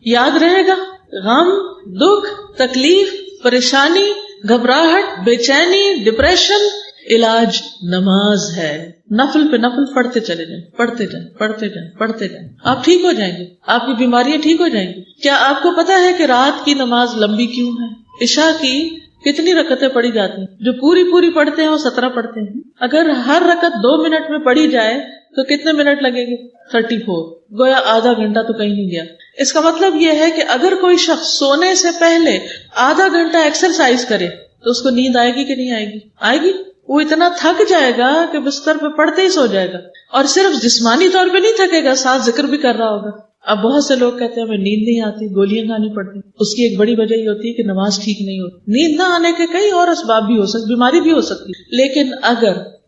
یاد رہے گا, غم, دکھ, تکلیف, پریشانی, گھبراہٹ, بے چینی, ڈپریشن, علاج نماز ہے. نفل پہ نفل پڑھتے چلے جائیں, پڑھتے جائیں, پڑھتے جائیں, پڑھتے جائیں, آپ ٹھیک ہو جائیں گے, آپ کی بیماریاں ٹھیک ہو جائیں گی. کیا آپ کو پتا ہے کہ رات کی نماز لمبی کیوں ہے؟ عشاء کی کتنی رکعتیں پڑھی جاتی ہیں؟ جو پوری پڑھتے ہیں وہ 17 پڑھتے ہیں. اگر ہر رکعت 2 منٹ میں پڑھی جائے تو کتنے منٹ لگے گے؟ 34. گویا آدھا گھنٹہ تو کہیں نہیں گیا. اس کا مطلب یہ ہے کہ اگر کوئی شخص سونے سے پہلے آدھا گھنٹہ ایکسرسائز کرے تو اس کو نیند آئے گی کہ نہیں آئے گی؟ آئے گی. وہ اتنا تھک جائے گا کہ بستر پہ پڑتے ہی سو جائے گا, اور صرف جسمانی طور پہ نہیں تھکے گا, ساتھ ذکر بھی کر رہا ہوگا. اب بہت سے لوگ کہتے ہیں ہمیں نیند نہیں آتی, گولیاں کھانی پڑتی. اس کی ایک بڑی وجہ یہ ہوتی ہے کہ نماز ٹھیک نہیں ہوتی. نیند نہ آنے کے کئی اور اسباب بھی ہو سکتے, بیماری بھی ہو سکتی. لیکن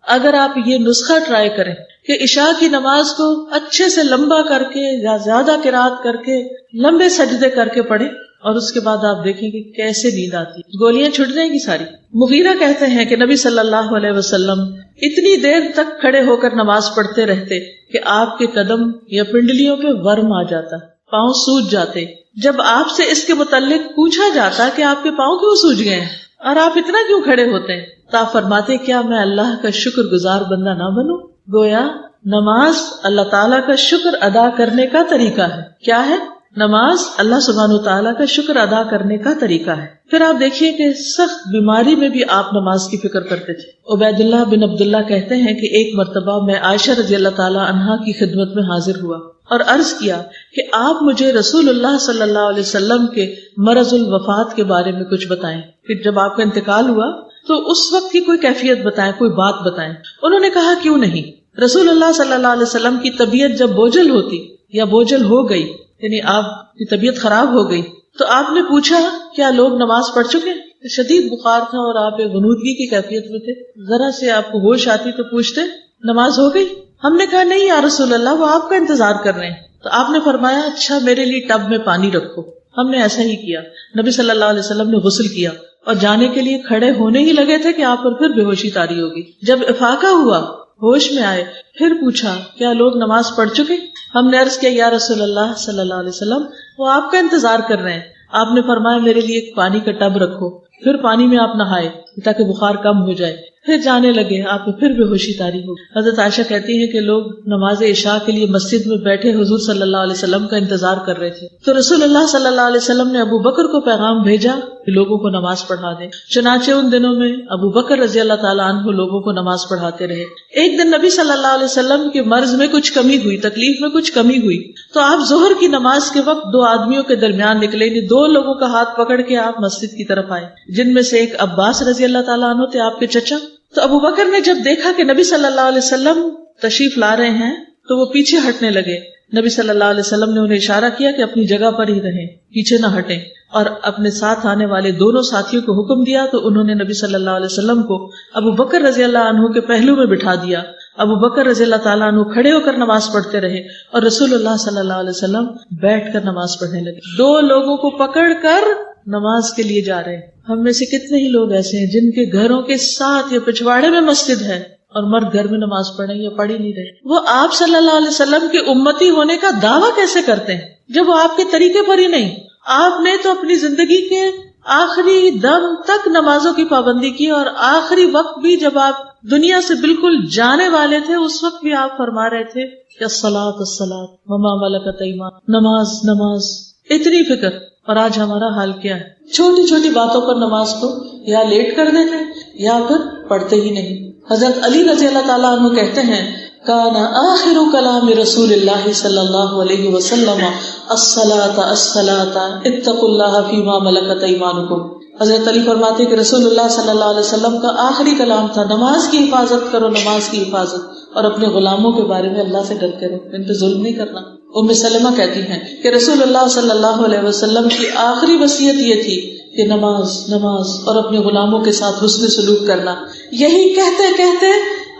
اگر آپ یہ نسخہ ٹرائی کریں کہ عشاء کی نماز کو اچھے سے لمبا کر کے یا زیادہ قرات کر کے لمبے سجدے کر کے پڑھیں, اور اس کے بعد آپ دیکھیں کہ کیسے نیند آتی, گولیاں چھٹ جائیں گی ساری. مغیرہ کہتے ہیں کہ نبی صلی اللہ علیہ وسلم اتنی دیر تک کھڑے ہو کر نماز پڑھتے رہتے کہ آپ کے قدم یا پنڈلیوں پہ ورم آ جاتا, پاؤں سوج جاتے. جب آپ سے اس کے متعلق پوچھا جاتا کہ آپ کے پاؤں کیوں سوج گئے ہیں اور آپ اتنا کیوں کھڑے ہوتے ہیں, تو آپ فرماتے کیا میں اللہ کا شکر گزار بندہ نہ بنوں؟ گویا نماز اللہ تعالیٰ کا شکر ادا کرنے کا طریقہ ہے. کیا ہے؟ نماز اللہ سبحانہ وتعالیٰ کا شکر ادا کرنے کا طریقہ ہے. پھر آپ دیکھیے کہ سخت بیماری میں بھی آپ نماز کی فکر کرتے تھے. عبید اللہ بن عبداللہ کہتے ہیں کہ ایک مرتبہ میں عائشہ رضی اللہ تعالیٰ عنہا کی خدمت میں حاضر ہوا اور عرض کیا کہ آپ مجھے رسول اللہ صلی اللہ علیہ وسلم کے مرض الوفات کے بارے میں کچھ بتائیں. پھر جب آپ کا انتقال ہوا تو اس وقت کی کوئی کیفیت بتائیں، کوئی بات بتائیں. انہوں نے کہا کیوں نہیں. رسول اللہ صلی اللہ علیہ وسلم کی طبیعت جب بوجھل ہوتی یا بوجھل ہو گئی، یعنی آپ کی طبیعت خراب ہو گئی، تو آپ نے پوچھا کیا لوگ نماز پڑھ چکے؟ شدید بخار تھا اور آپ ایک غنودگی کی کیفیت میں تھے، ذرا سے آپ کو ہوش آتی تو پوچھتے نماز ہو گئی؟ ہم نے کہا نہیں یا رسول اللہ، وہ آپ کا انتظار کر رہے ہیں. تو آپ نے فرمایا اچھا میرے لیے ٹب میں پانی رکھو. ہم نے ایسا ہی کیا. نبی صلی اللہ علیہ وسلم نے غسل کیا اور جانے کے لیے کھڑے ہونے ہی لگے تھے کہ آپ پر پھر بے ہوشی طاری ہوگی. جب افاقہ ہوا، ہوش میں آئے، پھر پوچھا کیا لوگ نماز پڑھ چکے؟ ہم نے عرض کیا یا رسول اللہ صلی اللہ علیہ وسلم، وہ آپ کا انتظار کر رہے ہیں. آپ نے فرمایا میرے لیے ایک پانی کا ٹب رکھو. پھر پانی میں آپ نہائے تاکہ بخار کم ہو جائے. پھر جانے لگے، آپ کو پھر بے ہوشی طاری ہو. حضرت عائشہ کہتی ہیں کہ لوگ نماز عشاء کے لیے مسجد میں بیٹھے حضور صلی اللہ علیہ وسلم کا انتظار کر رہے تھے. تو رسول اللہ صلی اللہ علیہ وسلم نے ابو بکر کو پیغام بھیجا کہ لوگوں کو نماز پڑھا دیں. چنانچہ ان دنوں میں ابو بکر رضی اللہ تعالیٰ عنہ لوگوں کو نماز پڑھاتے رہے. ایک دن نبی صلی اللہ علیہ وسلم کے مرض میں کچھ کمی ہوئی، تکلیف میں کچھ کمی ہوئی، تو آپ ظہر کی نماز کے وقت دو آدمیوں کے درمیان نکلے. دو لوگوں کا ہاتھ پکڑ کے آپ مسجد کی طرف آئے، جن میں سے ایک عباس رضی اللہ تعالیٰ عنہ تھے، آپ کے چچا. تو ابو بکر نے جب دیکھا کہ نبی صلی اللہ علیہ وسلم تشریف لا رہے ہیں تو وہ پیچھے ہٹنے لگے. نبی صلی اللہ علیہ وسلم نے انہیں اشارہ کیا کہ اپنی جگہ پر ہی رہیں، پیچھے نہ ہٹیں، اور اپنے ساتھ آنے والے دونوں ساتھیوں کو حکم دیا. تو انہوں نے نبی صلی اللہ علیہ وسلم کو ابو بکر رضی اللہ عنہ کے پہلو میں بٹھا دیا. ابو بکر رضی اللہ تعالیٰ عنہ کھڑے ہو کر نماز پڑھتے رہے اور رسول اللہ صلی اللہ علیہ وسلم بیٹھ کر نماز پڑھنے لگے. دو لوگوں کو پکڑ کر نماز کے لیے جا رہے ہیں. ہم میں سے کتنے ہی لوگ ایسے ہیں جن کے گھروں کے ساتھ یا پچھواڑے میں مسجد ہے اور مرد گھر میں نماز پڑھیں یا پڑھ ہی نہیں رہے. وہ آپ صلی اللہ علیہ وسلم کے امتی ہونے کا دعویٰ کیسے کرتے ہیں جب وہ آپ کے طریقے پر ہی نہیں؟ آپ نے تو اپنی زندگی کے آخری دم تک نمازوں کی پابندی کی، اور آخری وقت بھی جب آپ دنیا سے بالکل جانے والے تھے اس وقت بھی آپ فرما رہے تھے کہ الصلاۃ الصلاۃ وما ملکت ایمانکم، نماز نماز، اتنی فکر. اور آج ہمارا حال کیا ہے؟ چھوٹی چھوٹی باتوں پر نماز کو یا لیٹ کر دیتے یا پھر پڑھتے ہی نہیں. حضرت علی رضی اللہ تعالیٰ عنہ کہتے ہیں کان آخر کلام رسول اللہ صلی اللہ علیہ وسلم الصلاۃ الصلاۃ اتقوا اللہ فیما ملکت ایمانکم. حضرت علی فرماتے کہ رسول اللہ صلی اللہ علیہ وسلم کا آخری کلام تھا نماز کی حفاظت کرو، نماز کی حفاظت، اور اپنے غلاموں کے بارے میں اللہ سے ڈرتے رہو، ان پہ ظلم نہیں کرنا. ام سلمہ کہتی ہیں کہ رسول اللہ صلی اللہ علیہ وسلم کی آخری وصیت یہ تھی کہ نماز نماز اور اپنے غلاموں کے ساتھ حسن سلوک کرنا. یہی کہتے کہتے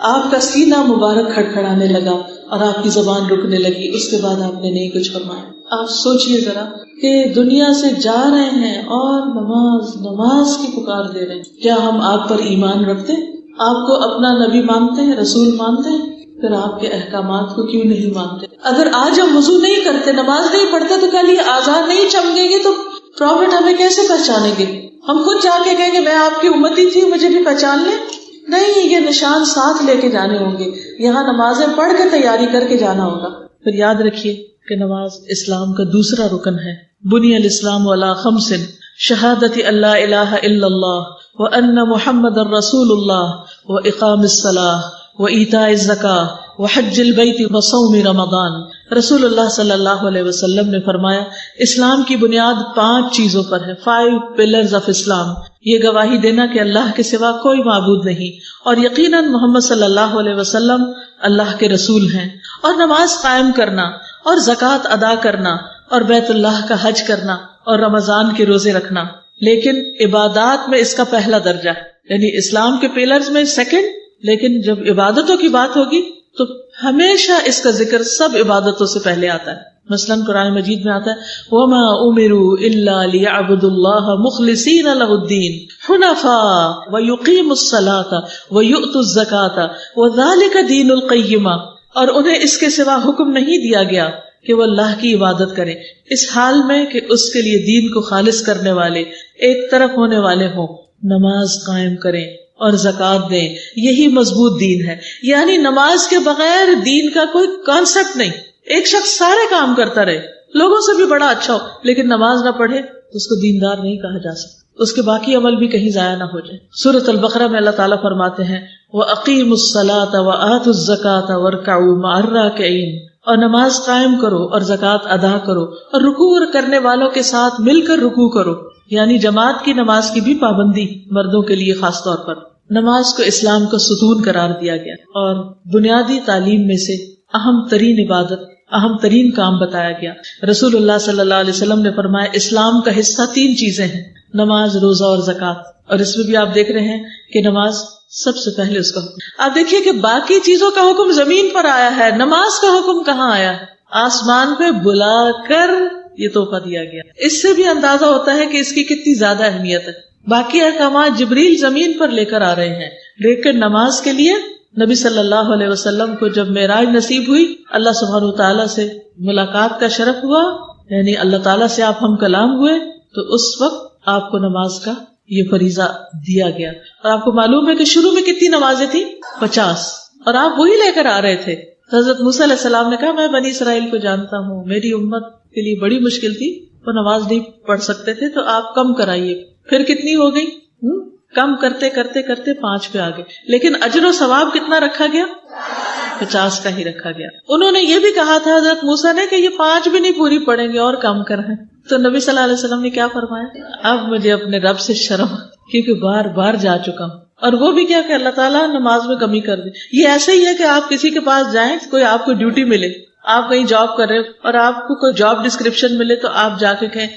آپ کا سینہ مبارک کھڑکھڑانے لگا اور آپ کی زبان رکنے لگی. اس کے بعد آپ نے نہیں کچھ فرمایا. آپ سوچئے ذرا کہ دنیا سے جا رہے ہیں اور نماز نماز کی پکار دے رہے ہیں. کیا ہم آپ پر ایمان رکھتے ہیں؟ آپ کو اپنا نبی مانتے ہیں، رسول مانتے ہیں؟ پھر آپ کے احکامات کو کیوں نہیں مانتے؟ اگر آج ہم وضو نہیں کرتے، نماز نہیں پڑھتے، تو کل یہ آزاد نہیں چمکیں گے تو پروفٹ ہمیں کیسے پہچانیں گے؟ ہم خود جا کے کہیں گے میں آپ کی امتی تھی، مجھے بھی پہچان لیں؟ نہیں، یہ نشان ساتھ لے کے جانے ہوں گے. یہاں نمازیں پڑھ کے تیاری کر کے جانا ہوگا. پھر یاد رکھیے کہ نماز اسلام کا دوسرا رکن ہے. بنی الاسلام علی خمس، شہادت اللہ الہ الا اللہ وان محمد الرسول اللہ واقام الصلاۃ وایتاء الزکاۃ وحج البیت وصوم رمضان. رسول اللہ صلی اللہ علیہ وسلم نے فرمایا اسلام کی بنیاد 5 چیزوں پر ہے. 5 pillars of اسلام. یہ گواہی دینا کہ اللہ کے سوا کوئی معبود نہیں اور یقیناً محمد صلی اللہ علیہ وسلم اللہ کے رسول ہیں، اور نماز قائم کرنا اور زکوٰۃ ادا کرنا اور بیت اللہ کا حج کرنا اور رمضان کے روزے رکھنا. لیکن عبادات میں اس کا پہلا درجہ ہے، یعنی اسلام کے پلرز میں سیکنڈ. لیکن جب عبادتوں کی بات ہوگی تو ہمیشہ اس کا ذکر سب عبادتوں سے پہلے آتا ہے. مثلاً قرآن مجید میں آتا ہے وَمَا أُمِرُوا إِلَّا لِيَعْبُدُوا اللَّهَ مُخْلِصِينَ لَهُ الدِّينَ حُنَفَاءَ وَيُقِيمُوا الصَّلَاةَ وَيُؤْتُوا الزَّكَاةَ وَذَلِكَ دِينُ الْقَيِّمَةِ. اور انہیں اس کے سوا حکم نہیں دیا گیا کہ وہ اللہ کی عبادت کریں اس حال میں کہ اس کے لیے دین کو خالص کرنے والے، ایک طرف ہونے والے ہوں. نماز قائم کریں اور زکوٰۃ دیں، یہی مضبوط دین ہے. یعنی نماز کے بغیر دین کا کوئی کانسیپٹ نہیں. ایک شخص سارے کام کرتا رہے لوگوں سے بھی بڑا اچھا ہو، لیکن نماز نہ پڑھے تو اس کو دیندار نہیں کہا جا سکتا، اس کے باقی عمل بھی کہیں ضائع نہ ہو جائے۔ سورۃ البقرہ میں اللہ تعالیٰ فرماتے ہیں وَأَقِیمُوا الصَّلَاةَ وَآتُوا الزَّکَاةَ وَارْکَعُوا مَعَ الرَّاکِعِینَ، اور نماز قائم کرو اور زکوٰۃ ادا کرو اور رکوع کرنے والوں کے ساتھ مل کر رکوع کرو، یعنی جماعت کی نماز کی بھی پابندی مردوں کے لیے خاص طور پر۔ نماز کو اسلام کا ستون قرار دیا گیا اور بنیادی تعلیم میں سے اہم ترین عبادت، اہم ترین کام بتایا گیا۔ رسول اللہ صلی اللہ علیہ وسلم نے فرمایا اسلام کا حصہ 3 چیزیں ہیں، نماز، روزہ اور زکوٰۃ، اور اس میں بھی آپ دیکھ رہے ہیں کہ نماز سب سے پہلے اس کا حکم۔ آپ دیکھیے کہ باقی چیزوں کا حکم زمین پر آیا ہے، نماز کا حکم کہاں آیا ہے؟ آسمان پہ بلا کر یہ تحفہ دیا گیا۔ اس سے بھی اندازہ ہوتا ہے کہ اس کی کتنی زیادہ اہمیت ہے۔ باقی احکامات جبریل زمین پر لے کر آ رہے ہیں، لیکن نماز کے لیے نبی صلی اللہ علیہ وسلم کو جب معراج نصیب ہوئی، اللہ سبحانہ وتعالیٰ سے ملاقات کا شرف ہوا، یعنی اللہ تعالیٰ سے آپ ہم کلام ہوئے، تو اس وقت آپ کو نماز کا یہ فریضہ دیا گیا۔ اور آپ کو معلوم ہے کہ شروع میں کتنی نمازیں تھیں؟ 50، اور آپ وہی لے کر آ رہے تھے۔ حضرت موسیٰ علیہ السلام نے کہا میں بنی اسرائیل کو جانتا ہوں، میری امت کے لیے بڑی مشکل تھی، وہ نماز نہیں پڑھ سکتے تھے، تو آپ کم کرائیے۔ پھر کتنی ہو گئی؟ کم کرتے کرتے کرتے 5 پہ آ گئے، لیکن اجر و ثواب کتنا رکھا گیا؟ 50 کا ہی رکھا گیا۔ انہوں نے یہ بھی کہا تھا حضرت موسیٰ نے کہ یہ 5 بھی نہیں پوری پڑیں گے اور کم کر ہیں، تو نبی صلی اللہ علیہ وسلم نے کیا فرمایا؟ اب مجھے اپنے رب سے شرم، کیونکہ بار بار جا چکا ہوں۔ اور وہ بھی کیا کہ اللہ تعالیٰ نماز میں کمی کر دے۔ یہ ایسے ہی ہے کہ آپ کسی کے پاس جائیں، کوئی آپ کو ڈیوٹی ملے، آپ کہیں جاب کر رہے ہو اور آپ کو کوئی جاب ڈسکرپشن ملے، تو آپ جا کے کہیں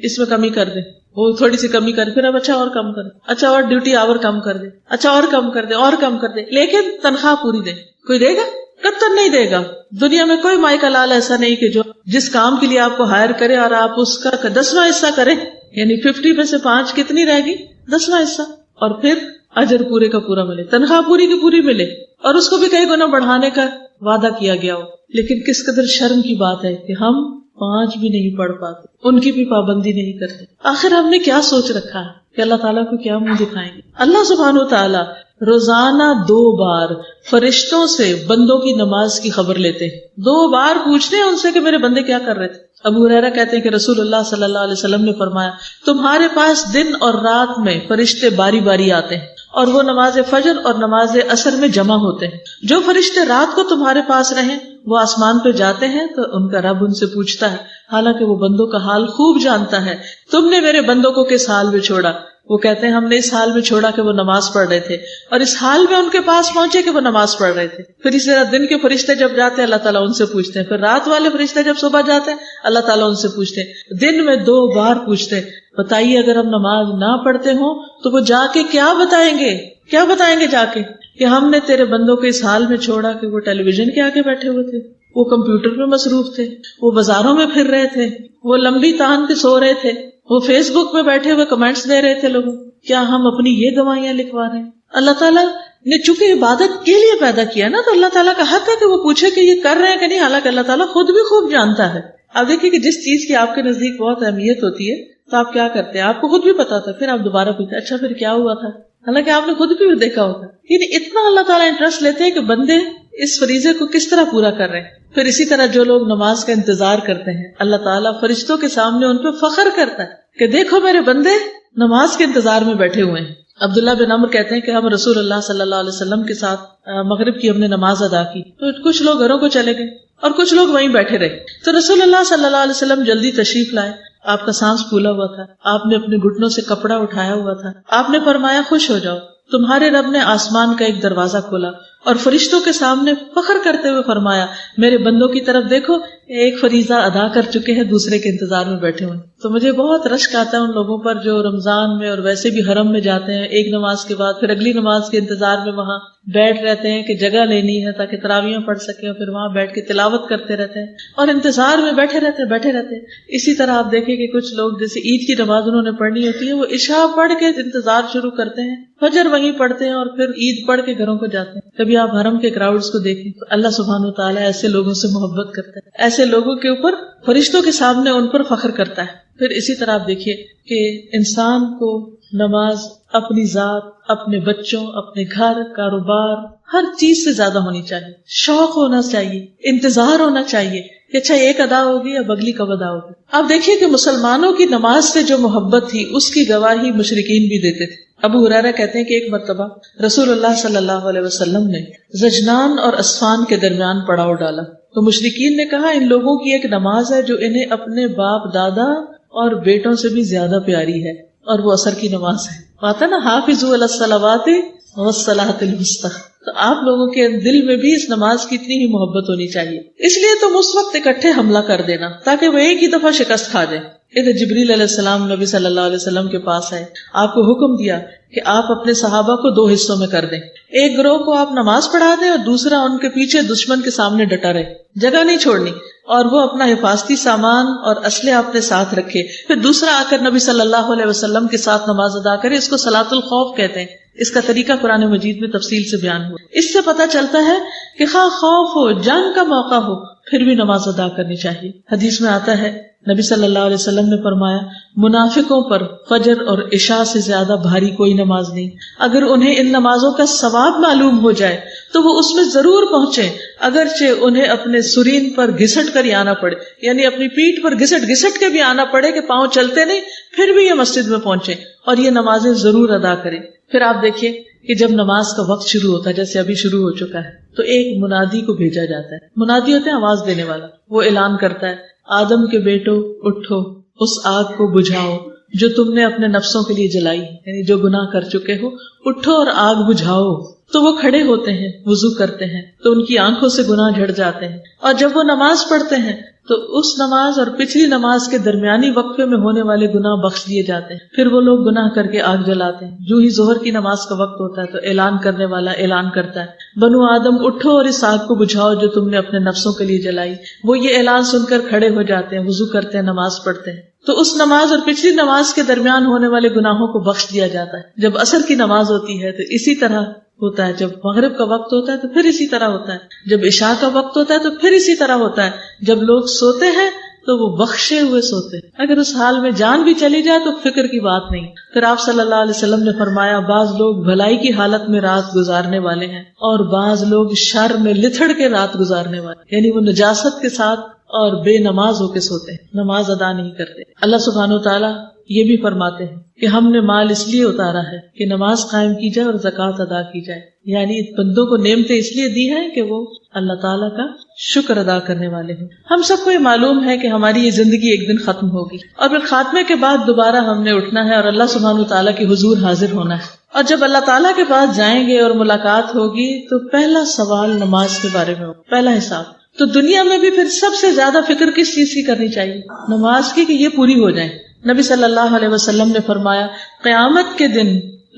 اس میں کمی کر دیں، وہ تھوڑی سی کمی کر، پھر اب اچھا اور کم کر دیں، اچھا اور ڈیوٹی آور کم کر دیں، اچھا اور کم کر دیں، اور کم کر دیں، لیکن تنخواہ پوری دیں۔ کوئی دے گا؟ قطعاً نہیں دے گا۔ دنیا میں کوئی مائی کا لال ایسا نہیں کہ جو جس کام کے لیے آپ کو ہائر کرے اور آپ اس کا 10واں حصہ کریں، یعنی 50 میں سے 5 کتنی رہ گی؟ 10واں حصہ، اور پھر اجر پورے کا پورا ملے، تنخواہ پوری کی پوری ملے، اور اس کو بھی کئی گنا بڑھانے کا وعدہ کیا گیا ہو۔ لیکن کس قدر شرم کی بات ہے کہ ہم 5 بھی نہیں پڑھ پاتے، ان کی بھی پابندی نہیں کرتے۔ آخر ہم نے کیا سوچ رکھا ہے کہ اللہ تعالیٰ کو کیا منہ دکھائیں گے؟ اللہ سبحانہ وتعالیٰ روزانہ 2 بار فرشتوں سے بندوں کی نماز کی خبر لیتے ہیں، 2 بار پوچھتے ہیں ان سے کہ میرے بندے کیا کر رہے تھے۔ ابو ہریرہ کہتے ہیں کہ رسول اللہ صلی اللہ علیہ وسلم نے فرمایا تمہارے پاس دن اور رات میں فرشتے باری باری آتے ہیں، اور وہ نماز فجر اور نماز عصر میں جمع ہوتے ہیں۔ جو فرشتے رات کو تمہارے پاس رہیں وہ آسمان پہ جاتے ہیں تو ان کا رب ان سے پوچھتا ہے، حالانکہ وہ بندوں کا حال خوب جانتا ہے، تم نے میرے بندوں کو کس حال میں چھوڑا؟ وہ کہتے ہیں ہم نے اس حال میں چھوڑا کہ وہ نماز پڑھ رہے تھے، اور اس حال میں ان کے پاس پہنچے کہ وہ نماز پڑھ رہے تھے۔ پھر اسی طرح دن کے فرشتے جب جاتے ہیں اللہ تعالیٰ ان سے پوچھتے ہیں، پھر رات والے فرشتے جب صبح جاتے ہیں اللہ تعالیٰ ان سے پوچھتے ہیں، دن میں 2 بار پوچھتے ہیں بتائیے اگر ہم نماز نہ پڑھتے ہوں تو وہ جا کے کیا بتائیں گے؟ کیا بتائیں گے جا کے؟ کہ ہم نے تیرے بندوں کو اس حال میں چھوڑا کہ وہ ٹیلی ویژن کے آگے بیٹھے ہوئے تھے، وہ کمپیوٹر پہ مصروف تھے، وہ بازاروں میں پھر رہے تھے، وہ لمبی تان کے سو رہے تھے، وہ فیس بک میں بیٹھے ہوئے کمنٹس دے رہے تھے لوگوں۔ کیا ہم اپنی یہ گواہیاں لکھوا رہے ہیں؟ اللہ تعالیٰ نے چونکہ عبادت کے لیے پیدا کیا نا، تو اللہ تعالیٰ کا حق ہے کہ وہ پوچھے کہ یہ کر رہے ہیں کہ نہیں، حالانکہ اللہ تعالیٰ خود بھی خوب جانتا ہے۔ آپ دیکھیے کہ جس چیز کی آپ کے نزدیک بہت اہمیت ہوتی ہے تو آپ کیا کرتے ہیں؟ آپ کو خود بھی پتا تھا، پھر آپ دوبارہ پوچھتے اچھا پھر کیا ہوا تھا، حالانکہ آپ نے خود بھی دیکھا ہوتا۔ یعنی اتنا اللہ تعالیٰ انٹرسٹ لیتے ہیں کہ بندے اس فریضے کو کس طرح پورا کر رہے ہیں۔ پھر اسی طرح جو لوگ نماز کا انتظار کرتے ہیں اللہ تعالیٰ فرشتوں کے سامنے ان پہ فخر کرتا ہے کہ دیکھو میرے بندے نماز کے انتظار میں بیٹھے ہوئے ہیں۔ عبداللہ بن عمر کہتے ہیں کہ ہم رسول اللہ صلی اللہ علیہ وسلم کے ساتھ مغرب کی ہم نے نماز ادا کی، تو کچھ لوگ گھروں کو چلے گئے اور کچھ لوگ وہیں بیٹھے رہے، تو رسول اللہ صلی اللہ علیہ وسلم جلدی تشریف لائے۔ آپ کا سانس پھولا ہوا تھا، آپ نے اپنے گھٹنوں سے کپڑا اٹھایا ہوا تھا، آپ نے فرمایا خوش ہو جاؤ، تمہارے رب نے آسمان کا ایک دروازہ کھولا اور فرشتوں کے سامنے فخر کرتے ہوئے فرمایا میرے بندوں کی طرف دیکھو، ایک فریضہ ادا کر چکے ہیں، دوسرے کے انتظار میں بیٹھے ہوئے۔ تو مجھے بہت رشک آتا ہے ان لوگوں پر جو رمضان میں اور ویسے بھی حرم میں جاتے ہیں، ایک نماز کے بعد پھر اگلی نماز کے انتظار میں وہاں بیٹھ رہتے ہیں کہ جگہ لینی ہے تاکہ تراویحیں پڑھ سکیں، اور پھر وہاں بیٹھ کے تلاوت کرتے رہتے ہیں اور انتظار میں بیٹھے رہتے ہیں۔ اسی طرح آپ دیکھیں کہ کچھ لوگ جیسے عید کی نماز انہوں نے پڑھنی ہوتی ہے، وہ عشاء پڑھ کے انتظار شروع کرتے ہیں، فجر وہیں پڑھتے ہیں اور پھر عید پڑھ کے گھروں کو جاتے ہیں۔ کبھی آپ حرم کے کراؤڈز کو دیکھیں تو اللہ سبحانہ وتعالیٰ ایسے لوگوں سے محبت کرتا ہے، ایسے لوگوں کے اوپر فرشتوں کے سامنے ان پر فخر کرتا ہے۔ پھر اسی طرح آپ دیکھیے کہ انسان کو نماز اپنی ذات، اپنے بچوں، اپنے گھر، کاروبار، ہر چیز سے زیادہ ہونی چاہیے. شوق ہونا چاہیے، انتظار ہونا چاہیے کہ اچھا ایک ادا ہوگی یا اگلی کب ادا ہوگی. آپ دیکھیے کہ مسلمانوں کی نماز سے جو محبت تھی اس کی گواہی مشرکین بھی دیتے تھے. ابو ہریرہ کہتے ہیں کہ ایک مرتبہ رسول اللہ صلی اللہ علیہ وسلم نے زجنان اور اسفان کے درمیان پڑاؤ ڈالا تو مشرکین نے کہا ان لوگوں کی ایک نماز ہے جو انہیں اپنے باپ دادا اور بیٹوں سے بھی زیادہ پیاری ہے، اور وہ عصر کی نماز ہے. آتا نا حافظوا علی الصلوات والصلاۃ الوسطی. تو آپ لوگوں کے دل میں بھی اس نماز کی اتنی ہی محبت ہونی چاہیے. اس لیے تم اس وقت اکٹھے حملہ کر دینا تاکہ وہ ایک ہی دفعہ شکست کھا جائے. ادھر جبریل علیہ السلام نبی صلی اللہ علیہ وسلم کے پاس آئے، آپ کو حکم دیا کہ آپ اپنے صحابہ کو 2 حصوں میں کر دیں. ایک گروہ کو آپ نماز پڑھا دیں اور دوسرا ان کے پیچھے دشمن کے سامنے ڈٹا رہے، جگہ نہیں چھوڑنی، اور وہ اپنا حفاظتی سامان اور اسلحہ اپنے ساتھ رکھے. پھر دوسرا آ کر نبی صلی اللہ علیہ وسلم کے ساتھ نماز ادا کرے. اس کو صلاۃ الخوف کہتے ہیں. اس کا طریقہ قرآن مجید میں تفصیل سے بیان ہوا. اس سے پتہ چلتا ہے کہ خواہ خوف ہو، جان کا موقع ہو، پھر بھی نماز ادا کرنی چاہیے. حدیث میں آتا ہے نبی صلی اللہ علیہ وسلم نے فرمایا منافقوں پر فجر اور عشاء سے زیادہ بھاری کوئی نماز نہیں. اگر انہیں ان نمازوں کا ثواب معلوم ہو جائے تو وہ اس میں ضرور پہنچے، اگرچہ انہیں اپنے سرین پر گھسٹ کر ہی آنا پڑے، یعنی اپنی پیٹھ پر گھسٹ کے بھی آنا پڑے کہ پاؤں چلتے نہیں، پھر بھی یہ مسجد میں پہنچے اور یہ نمازیں ضرور ادا کریں. پھر آپ دیکھیے کہ جب نماز کا وقت شروع ہوتا ہے، جیسے ابھی شروع ہو چکا ہے، تو ایک منادی کو بھیجا جاتا ہے. منادی ہوتے ہیں آواز دینے والا. وہ اعلان کرتا ہے آدم کے بیٹو اٹھو، اس آگ کو بجھاؤ جو تم نے اپنے نفسوں کے لیے جلائی، یعنی جو گناہ کر چکے ہو، اٹھو اور آگ بجھاؤ. تو وہ کھڑے ہوتے ہیں، وضو کرتے ہیں تو ان کی آنکھوں سے گناہ جھڑ جاتے ہیں. اور جب وہ نماز پڑھتے ہیں تو اس نماز اور پچھلی نماز کے درمیانی وقفے میں ہونے والے گناہ بخش دیے جاتے ہیں. پھر وہ لوگ گناہ کر کے آگ جلاتے ہیں. جو ہی ظہر کی نماز کا وقت ہوتا ہے تو اعلان کرنے والا اعلان کرتا ہے بنو آدم اٹھو اور اس آگ کو بجھاؤ جو تم نے اپنے نفسوں کے لیے جلائی. وہ یہ اعلان سن کر کھڑے ہو جاتے ہیں، وضو کرتے ہیں، نماز پڑھتے ہیں. تو اس نماز اور پچھلی نماز کے درمیان ہونے والے گناہوں کو بخش دیا جاتا ہے. جب عصر کی نماز ہوتی ہے تو اسی طرح ہوتا ہے. جب مغرب کا وقت ہوتا ہے تو پھر اسی طرح ہوتا ہے. جب عشاء کا وقت ہوتا ہے تو پھر اسی طرح ہوتا ہے. جب لوگ سوتے ہیں تو وہ بخشے ہوئے سوتے ہیں. اگر اس حال میں جان بھی چلی جائے تو فکر کی بات نہیں. پھر آپ صلی اللہ علیہ وسلم نے فرمایا بعض لوگ بھلائی کی حالت میں رات گزارنے والے ہیں اور بعض لوگ شر میں لتھڑ کے رات گزارنے والے، یعنی وہ نجاست کے ساتھ اور بے نماز ہو کے سوتے ہیں، نماز ادا نہیں کرتے. اللہ سبحانہ وتعالی یہ بھی فرماتے ہیں کہ ہم نے مال اس لیے اتارا ہے کہ نماز قائم کی جائے اور زکوٰۃ ادا کی جائے. یعنی بندوں کو نعمتیں اس لیے دی ہیں کہ وہ اللہ تعالیٰ کا شکر ادا کرنے والے ہیں. ہم سب کو یہ معلوم ہے کہ ہماری یہ زندگی ایک دن ختم ہوگی اور پھر خاتمے کے بعد دوبارہ ہم نے اٹھنا ہے اور اللہ سبحانہ وتعالیٰ کے حضور حاضر ہونا ہے. اور جب اللہ تعالیٰ کے پاس جائیں گے اور ملاقات ہوگی تو پہلا سوال نماز کے بارے میں ہوگا، پہلا حساب. تو دنیا میں بھی پھر سب سے زیادہ فکر کس چیز کی کرنی چاہیے؟ نماز کی، کہ یہ پوری ہو جائے. نبی صلی اللہ علیہ وسلم نے فرمایا قیامت کے دن